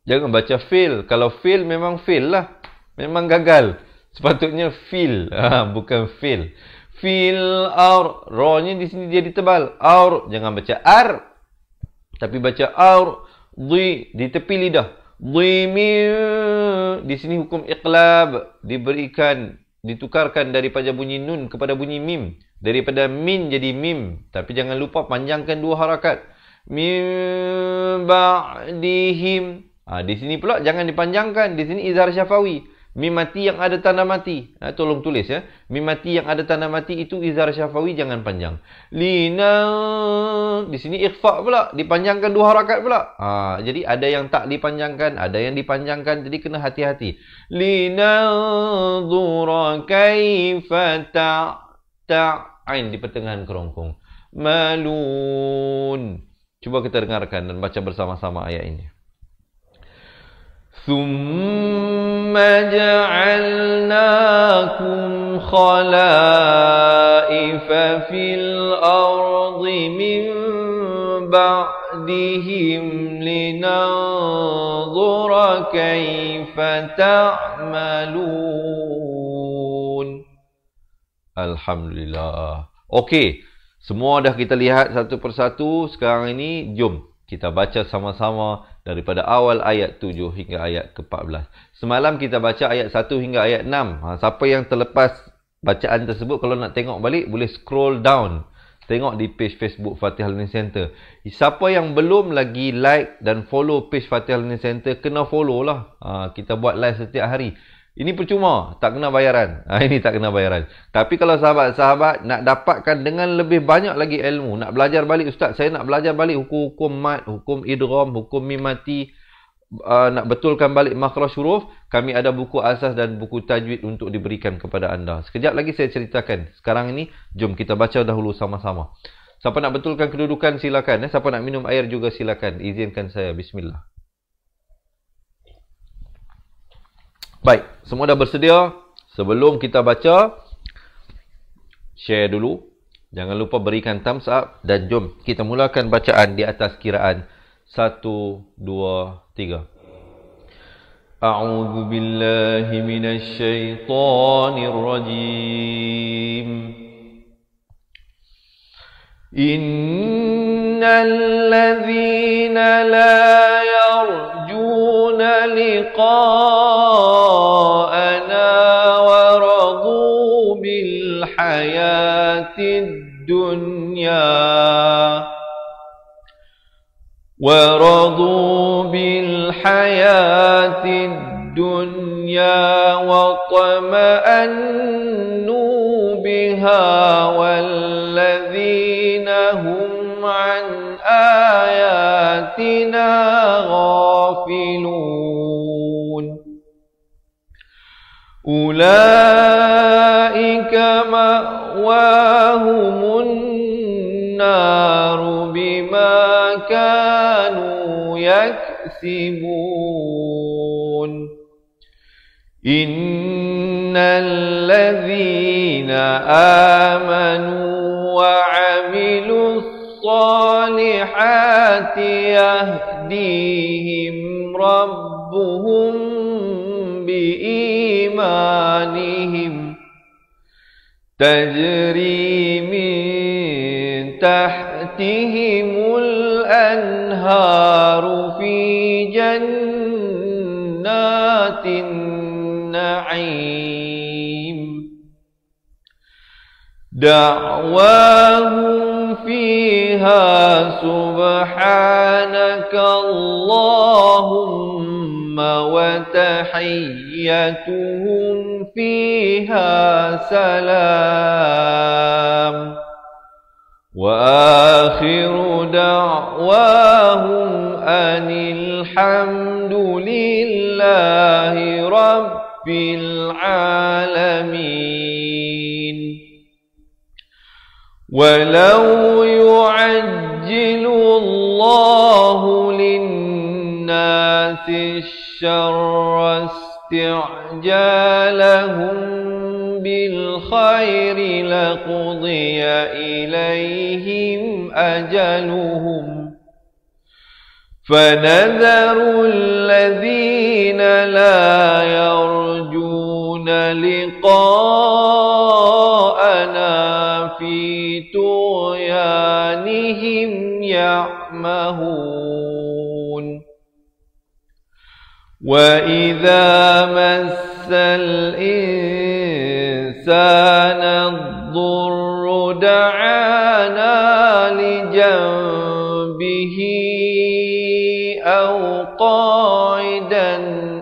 Jangan baca fil. Kalau fil memang fil lah. Memang gagal. Sepatutnya fil, bukan fil. Fil aur. Ra-nya di sini dia ditebal. Aur. Jangan baca ar. Tapi baca aur. Di tepi lidah. Di sini hukum iqlab. Ditukarkan daripada bunyi nun kepada bunyi mim. Daripada min jadi mim. Tapi jangan lupa panjangkan 2 harakat. Min ba'dihim. Di sini pula jangan dipanjangkan. Di sini izhar syafawi. Mim mati yang ada tanda mati. Tolong tulis ya. Mim mati yang ada tanda mati itu izhar syafawi, jangan panjang. Lina. Di sini ikhfa pula. Dipanjangkan 2 harakat pula. Jadi ada yang tak dipanjangkan. Ada yang dipanjangkan. Jadi kena hati-hati. Lina dhura kaifa ta'ain di pertengahan kerongkong. Malun. Cuba kita dengarkan dan baca bersama-sama ayat ini. ثُمَّ جَعَلْنَاكُمْ خَلَائِفَ فِي الْأَرْضِ مِنْ بَعْدِهِمْ لِنَنْظُرَ كَيْفَ تَعْمَلُونَ. Alhamdulillah. Okey, semua dah kita lihat satu persatu. Sekarang ini jom kita baca sama-sama daripada awal ayat 7 hingga ayat ke-14. Semalam kita baca ayat 1 hingga ayat 6. Siapa yang terlepas bacaan tersebut, kalau nak tengok balik, boleh scroll down. Tengok di page Facebook Fatihah Learning Center. Siapa yang belum lagi like dan follow page Fatihah Learning Center, kena follow lah. Kita buat live setiap hari. Ini percuma, tak kena bayaran. Ini tak kena bayaran. Tapi kalau sahabat-sahabat nak dapatkan dengan lebih banyak lagi ilmu, nak belajar balik, Ustaz, saya nak belajar balik hukum-hukum mat, hukum idgham, hukum mim mati, nak betulkan balik makhraj huruf, kami ada buku asas dan buku tajwid untuk diberikan kepada anda. Sekejap lagi saya ceritakan. Sekarang ini, jom kita baca dahulu sama-sama. Siapa nak betulkan kedudukan, silakan. Siapa nak minum air juga silakan. Izinkan saya. Bismillah. Baik, semua dah bersedia? Sebelum kita baca, share dulu. Jangan lupa berikan thumbs up. Dan jom kita mulakan bacaan di atas kiraan 1, 2, 3. A'udzu billahi minasy syaithanir rajim. Innal ladzina la yarjuna liqa'ana wa radu bil hayatid dunya وطمأنوا بها والذين هم عن آياتنا غافلون أولئك مأواهم النار بما كانوا يكسبون إن الذين آمنوا وعملوا الصالحات يهديهم ربهم بإيمانهم تجري من تحتهم الأنهار في جنات النعيم دعواهم فيها سبحانك اللهم وتحيتهم فيها سلام وآخر دعواهم أن الحمد لله رب العالمين. ولو يعجل الله للناس الشر استعجالهم بالخير لقضي إليهم أجلهم فنذر الذين لا يرجون لقاءنا في طغيانهم يعمهون. وإذا مس الإنسان الضر دعانا لجنبه أو قاعدا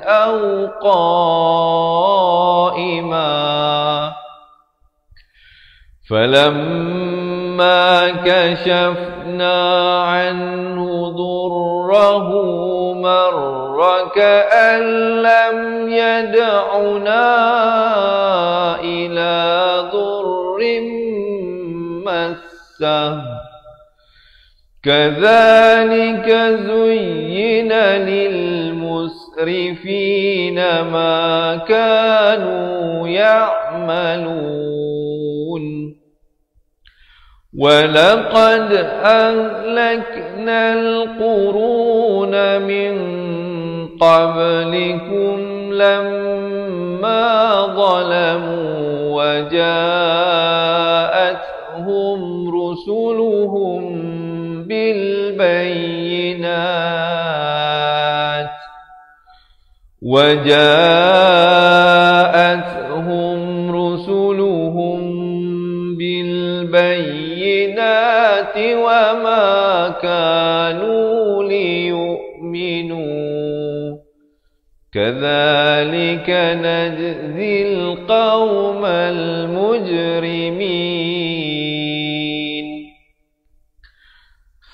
أو قائما فلما كشفنا عنه ضره مر كأن لم يدعنا إلى ضر مسه كذلك زين للمسرفين ما كانوا يعملون. ولقد أهلكنا القرون من قبلكم لما ظلموا وجاءتهم رسلهم بالبينات وما كانوا ليؤمنوا كذلك نجزي القوم المجرمين.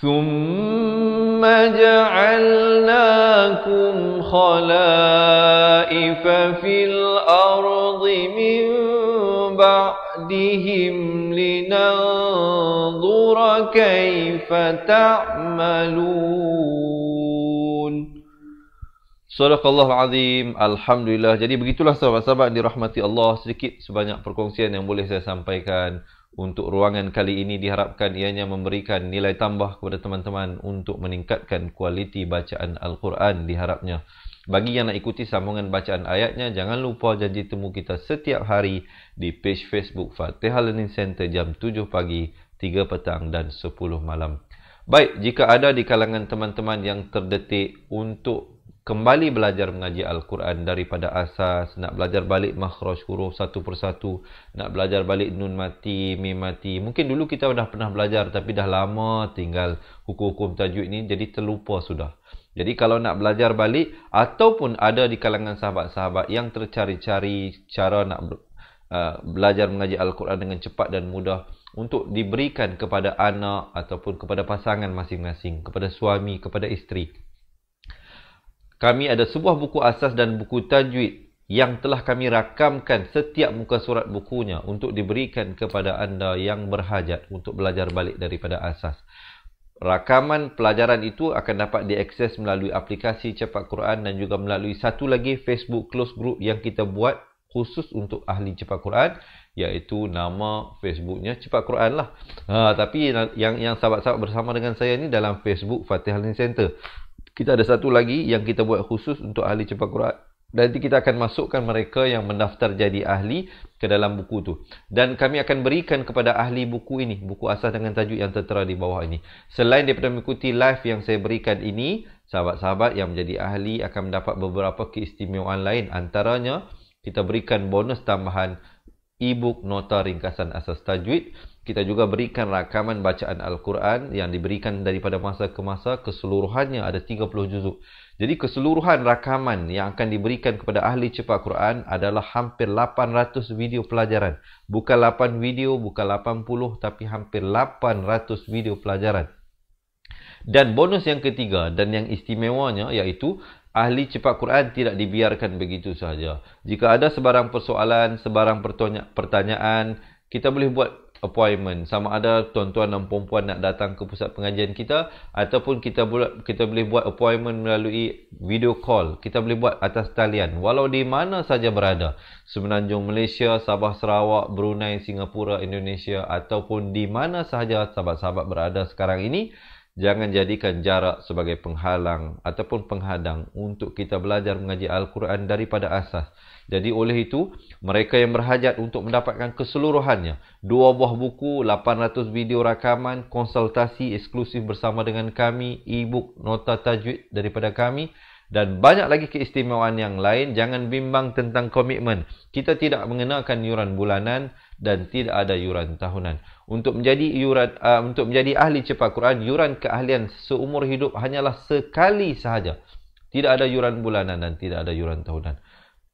ثم جعلناكم خلائف في الأرض من بعدهم لننظر كيف تعملون. Sadaqallahu azim. Alhamdulillah. Jadi begitulah sahabat-sahabat dirahmati Allah, sedikit sebanyak perkongsian yang boleh saya sampaikan. Untuk ruangan kali ini diharapkan ianya memberikan nilai tambah kepada teman-teman untuk meningkatkan kualiti bacaan Al-Quran diharapnya. Bagi yang nak ikuti sambungan bacaan ayatnya, jangan lupa janji temu kita setiap hari di page Facebook Fatihah Learning Center jam 7 pagi, 3 petang dan 10 malam. Baik, jika ada di kalangan teman-teman yang terdetik untuk kembali belajar mengaji Al-Quran daripada asas, nak belajar balik makhraj huruf satu persatu, nak belajar balik nun mati, mim mati. Mungkin dulu kita dah pernah belajar tapi dah lama tinggal hukum-hukum tajwid ni, jadi terlupa sudah. Jadi kalau nak belajar balik ataupun ada di kalangan sahabat-sahabat yang tercari-cari cara nak belajar mengaji Al-Quran dengan cepat dan mudah untuk diberikan kepada anak ataupun kepada pasangan masing-masing, kepada suami, kepada isteri. Kami ada sebuah buku asas dan buku tajwid yang telah kami rakamkan setiap muka surat bukunya untuk diberikan kepada anda yang berhajat untuk belajar balik daripada asas. Rakaman pelajaran itu akan dapat diakses melalui aplikasi Cepat Quran dan juga melalui satu lagi Facebook Close Group yang kita buat khusus untuk ahli Cepat Quran, iaitu nama Facebooknya Cepat Quran lah. Tapi yang sahabat-sahabat bersama dengan saya ni dalam Facebook Fatihah Learning Center. Kita ada satu lagi yang kita buat khusus untuk ahli Cepat Quran. Nanti kita akan masukkan mereka yang mendaftar jadi ahli ke dalam buku tu. Dan kami akan berikan kepada ahli buku ini, buku asas dengan tajuk yang tertera di bawah ini. Selain daripada mengikuti live yang saya berikan ini, sahabat-sahabat yang menjadi ahli akan mendapat beberapa keistimewaan lain. Antaranya, kita berikan bonus tambahan e-book nota ringkasan asas tajwid. Kita juga berikan rakaman bacaan Al-Quran yang diberikan daripada masa ke masa. Keseluruhannya ada 30 juzuk. Jadi keseluruhan rakaman yang akan diberikan kepada ahli cepat Quran adalah hampir 800 video pelajaran. Bukan 8 video, bukan 80, tapi hampir 800 video pelajaran. Dan bonus yang ketiga dan yang istimewanya iaitu ahli cepat Quran tidak dibiarkan begitu sahaja. Jika ada sebarang persoalan, sebarang pertanyaan, kita boleh buat appointment. Sama ada tuan-tuan dan puan-puan nak datang ke pusat pengajian kita, ataupun kita boleh buat appointment melalui video call. Kita boleh buat atas talian walau di mana saja berada. Semenanjung Malaysia, Sabah, Sarawak, Brunei, Singapura, Indonesia, ataupun di mana sahaja sahabat-sahabat berada sekarang ini. Jangan jadikan jarak sebagai penghalang ataupun penghadang untuk kita belajar mengaji Al-Quran daripada asas. Jadi oleh itu, mereka yang berhajat untuk mendapatkan keseluruhannya, 2 buah buku, 800 video rakaman, konsultasi eksklusif bersama dengan kami, e-book nota tajwid daripada kami, dan banyak lagi keistimewaan yang lain, jangan bimbang tentang komitmen. Kita tidak mengenakan yuran bulanan dan tidak ada yuran tahunan. Untuk menjadi ahli cepat Quran, yuran keahlian seumur hidup hanyalah sekali sahaja. Tidak ada yuran bulanan dan tidak ada yuran tahunan.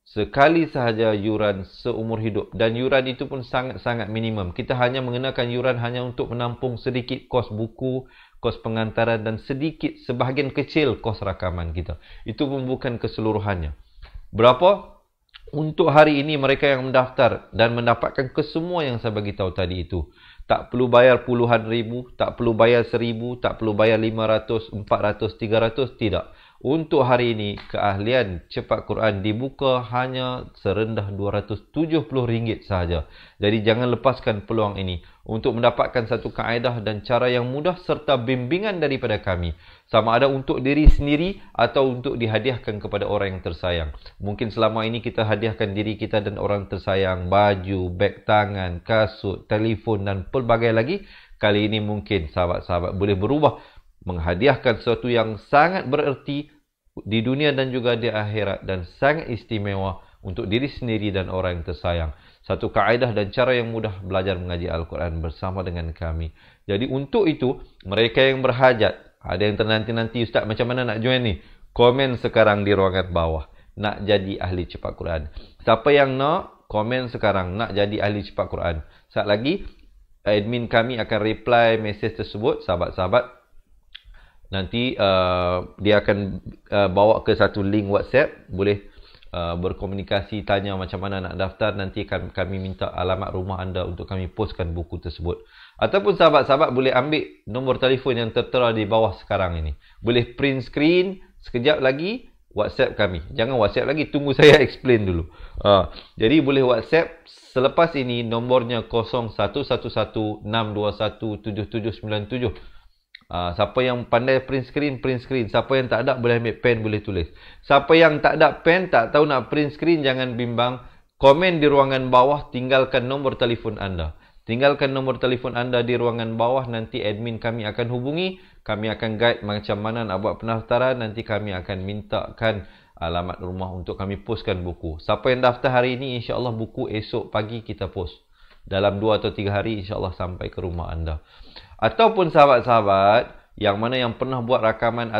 Sekali sahaja yuran seumur hidup, dan yuran itu pun sangat-sangat minimum. Kita hanya mengenakan yuran hanya untuk menampung sedikit kos buku, kos pengantaran dan sedikit sebahagian kecil kos rakaman kita. Itu pun bukan keseluruhannya. Berapa? Untuk hari ini mereka yang mendaftar dan mendapatkan kesemua yang saya bagi tahu tadi itu. Tak perlu bayar puluhan ribu, tak perlu bayar 1,000, tak perlu bayar 500, 400, 300, tidak. Untuk hari ini, keahlian cepat Quran dibuka hanya serendah RM270 sahaja. Jadi jangan lepaskan peluang ini untuk mendapatkan satu kaedah dan cara yang mudah serta bimbingan daripada kami. Sama ada untuk diri sendiri atau untuk dihadiahkan kepada orang yang tersayang. Mungkin selama ini kita hadiahkan diri kita dan orang tersayang, baju, beg tangan, kasut, telefon dan pelbagai lagi. Kali ini mungkin sahabat-sahabat boleh berubah, menghadiahkan sesuatu yang sangat bererti di dunia dan juga di akhirat dan sangat istimewa untuk diri sendiri dan orang yang tersayang. Satu kaedah dan cara yang mudah belajar mengaji Al-Quran bersama dengan kami. Jadi untuk itu, mereka yang berhajat, ada yang ternanti-nanti, Ustaz macam mana nak join ni? Komen sekarang di ruangan bawah. Nak jadi ahli cepat Quran. Siapa yang nak, komen sekarang nak jadi ahli cepat Quran. Saat lagi, admin kami akan reply mesej tersebut, sahabat-sahabat. Nanti dia akan bawa ke satu link WhatsApp. Boleh berkomunikasi, tanya macam mana nak daftar. Nanti kami minta alamat rumah anda untuk kami postkan buku tersebut. Ataupun sahabat-sahabat boleh ambil nombor telefon yang tertera di bawah sekarang ini. Boleh print screen. Sekejap lagi WhatsApp kami. Jangan WhatsApp lagi, tunggu saya explain dulu. Jadi boleh WhatsApp. Selepas ini nombornya 0111-621-7797. Siapa yang pandai print screen, print screen. Siapa yang tak ada, boleh ambil pen, boleh tulis. Siapa yang tak ada pen, tak tahu nak print screen, jangan bimbang. Komen di ruangan bawah, tinggalkan nombor telefon anda. Tinggalkan nombor telefon anda di ruangan bawah. Nanti admin kami akan hubungi. Kami akan guide macam mana nak buat pendaftaran. Nanti kami akan mintakan alamat rumah untuk kami postkan buku. Siapa yang daftar hari ini, insyaAllah buku esok pagi kita post. Dalam 2 atau 3 hari, insyaAllah sampai ke rumah anda. Ataupun sahabat-sahabat yang mana yang pernah buat rakaman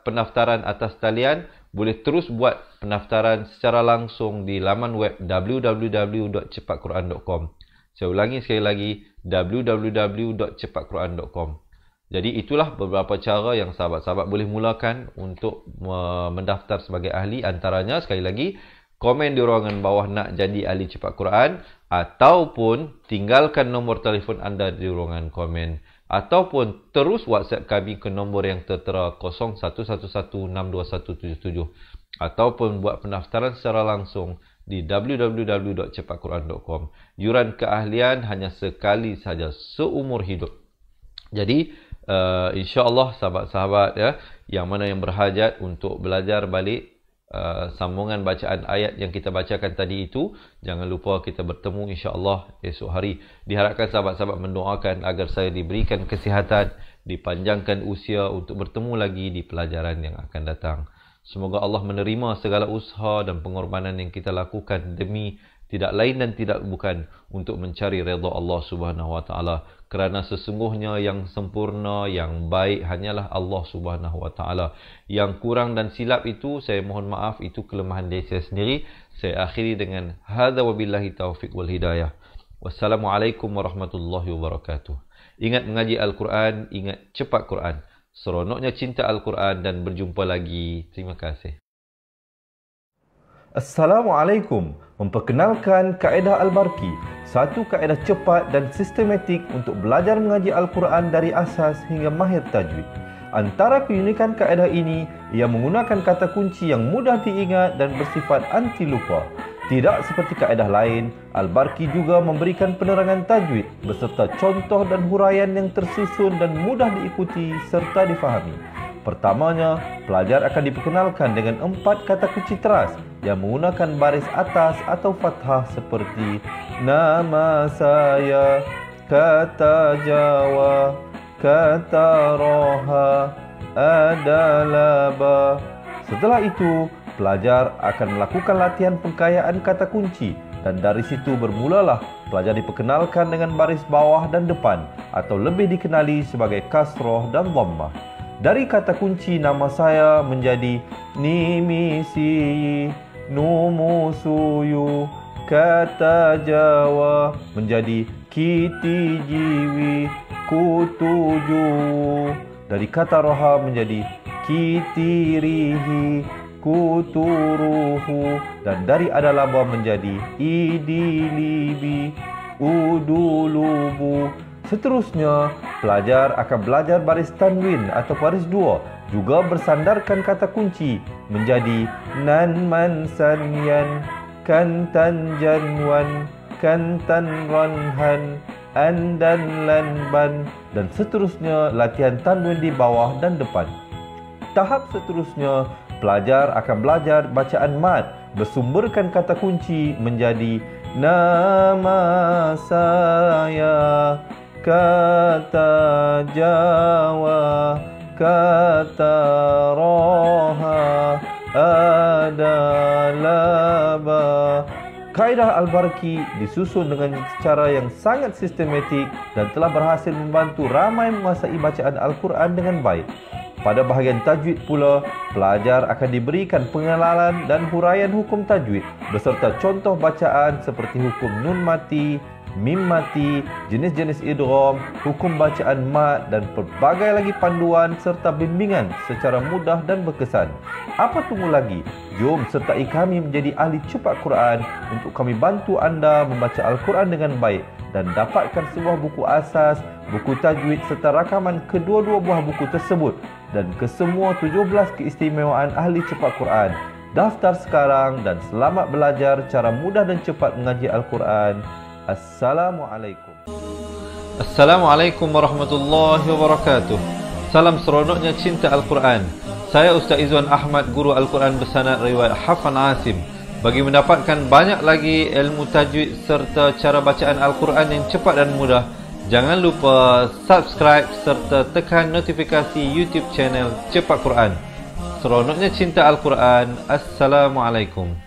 pendaftaran atas talian, boleh terus buat pendaftaran secara langsung di laman web www.cepatquran.com. Saya ulangi sekali lagi, www.cepatquran.com. Jadi itulah beberapa cara yang sahabat-sahabat boleh mulakan untuk mendaftar sebagai ahli. Antaranya, sekali lagi, komen di ruangan bawah nak jadi ahli cepat Quran, ataupun tinggalkan nombor telefon anda di ruangan komen, ataupun terus WhatsApp kami ke nombor yang tertera 0111-621-77, ataupun buat pendaftaran secara langsung di www.cepatquran.com. Yuran keahlian hanya sekali saja seumur hidup. Jadi insya-Allah sahabat-sahabat ya, yang mana yang berhajat untuk belajar balik sambungan bacaan ayat yang kita bacakan tadi itu, jangan lupa kita bertemu insya-Allah esok hari. Diharapkan sahabat-sahabat mendoakan agar saya diberikan kesihatan, dipanjangkan usia untuk bertemu lagi di pelajaran yang akan datang. Semoga Allah menerima segala usaha dan pengorbanan yang kita lakukan demi tidak lain dan tidak bukan untuk mencari redha Allah Subhanahu wa taala, kerana sesungguhnya yang sempurna, yang baik hanyalah Allah Subhanahu wa taala. Yang kurang dan silap itu saya mohon maaf, itu kelemahan diri saya sendiri. Saya akhiri dengan hadza wabillahi taufiq wal hidayah. Wassalamualaikum warahmatullahi wabarakatuh. Ingat mengaji Al-Quran, ingat cepat Quran. Seronoknya cinta Al-Quran dan berjumpa lagi. Terima kasih. Assalamualaikum. Memperkenalkan kaedah Al-Barki, satu kaedah cepat dan sistematik untuk belajar mengaji Al-Quran dari asas hingga mahir tajwid. Antara keunikan kaedah ini, ia menggunakan kata kunci yang mudah diingat dan bersifat anti lupa. Tidak seperti kaedah lain, Al-Barki juga memberikan penerangan tajwid beserta contoh dan huraian yang tersusun dan mudah diikuti serta difahami. Pertamanya, pelajar akan diperkenalkan dengan 4 kata kunci teras yang menggunakan baris atas atau fathah seperti nama saya, kata Jawa, kata Roha, adalah ba. Setelah itu, pelajar akan melakukan latihan pengkayaan kata kunci dan dari situ bermulalah pelajar diperkenalkan dengan baris bawah dan depan atau lebih dikenali sebagai kasroh dan dhammah. Dari kata kunci nama saya menjadi nimisi, numusuyu, kata Jawa menjadi kiti jiwi, kutuju. Dari kata roha menjadi kitirihi, kuturuhu, dan dari adalaba menjadi idilibi, udulubu. Seterusnya, pelajar akan belajar baris tanwin atau baris dua, juga bersandarkan kata kunci menjadi nan man sanyan, kantan janwan, kantan ranhan, andan lanban, dan seterusnya latihan tanwin di bawah dan depan. Tahap seterusnya, pelajar akan belajar bacaan mad bersumberkan kata kunci menjadi nama saya, kata Jawa, kata Roha, adalah ba. Kaedah Al-Barki disusun dengan cara yang sangat sistematik dan telah berhasil membantu ramai menguasai bacaan Al-Quran dengan baik. Pada bahagian tajwid pula, pelajar akan diberikan pengenalan dan huraian hukum tajwid beserta contoh bacaan seperti hukum nun mati, mim mati, jenis-jenis idgham, hukum bacaan mad dan pelbagai lagi panduan serta bimbingan secara mudah dan berkesan. Apa tunggu lagi? Jom sertai kami menjadi ahli cepat Quran untuk kami bantu anda membaca Al-Quran dengan baik dan dapatkan sebuah buku asas, buku tajwid serta rakaman kedua-dua buah buku tersebut dan kesemua 17 keistimewaan ahli cepat Quran. Daftar sekarang dan selamat belajar cara mudah dan cepat mengaji Al-Quran. Assalamualaikum. Assalamualaikum warahmatullahi wabarakatuh. Salam seronoknya cinta Al-Quran. Saya Ustaz Izwan Ahmad, guru Al-Quran bersanad riwayat Hafan Asim. Bagi mendapatkan banyak lagi ilmu tajwid serta cara bacaan Al-Quran yang cepat dan mudah, jangan lupa subscribe serta tekan notifikasi YouTube channel Cepat Quran. Seronoknya cinta Al-Quran. Assalamualaikum.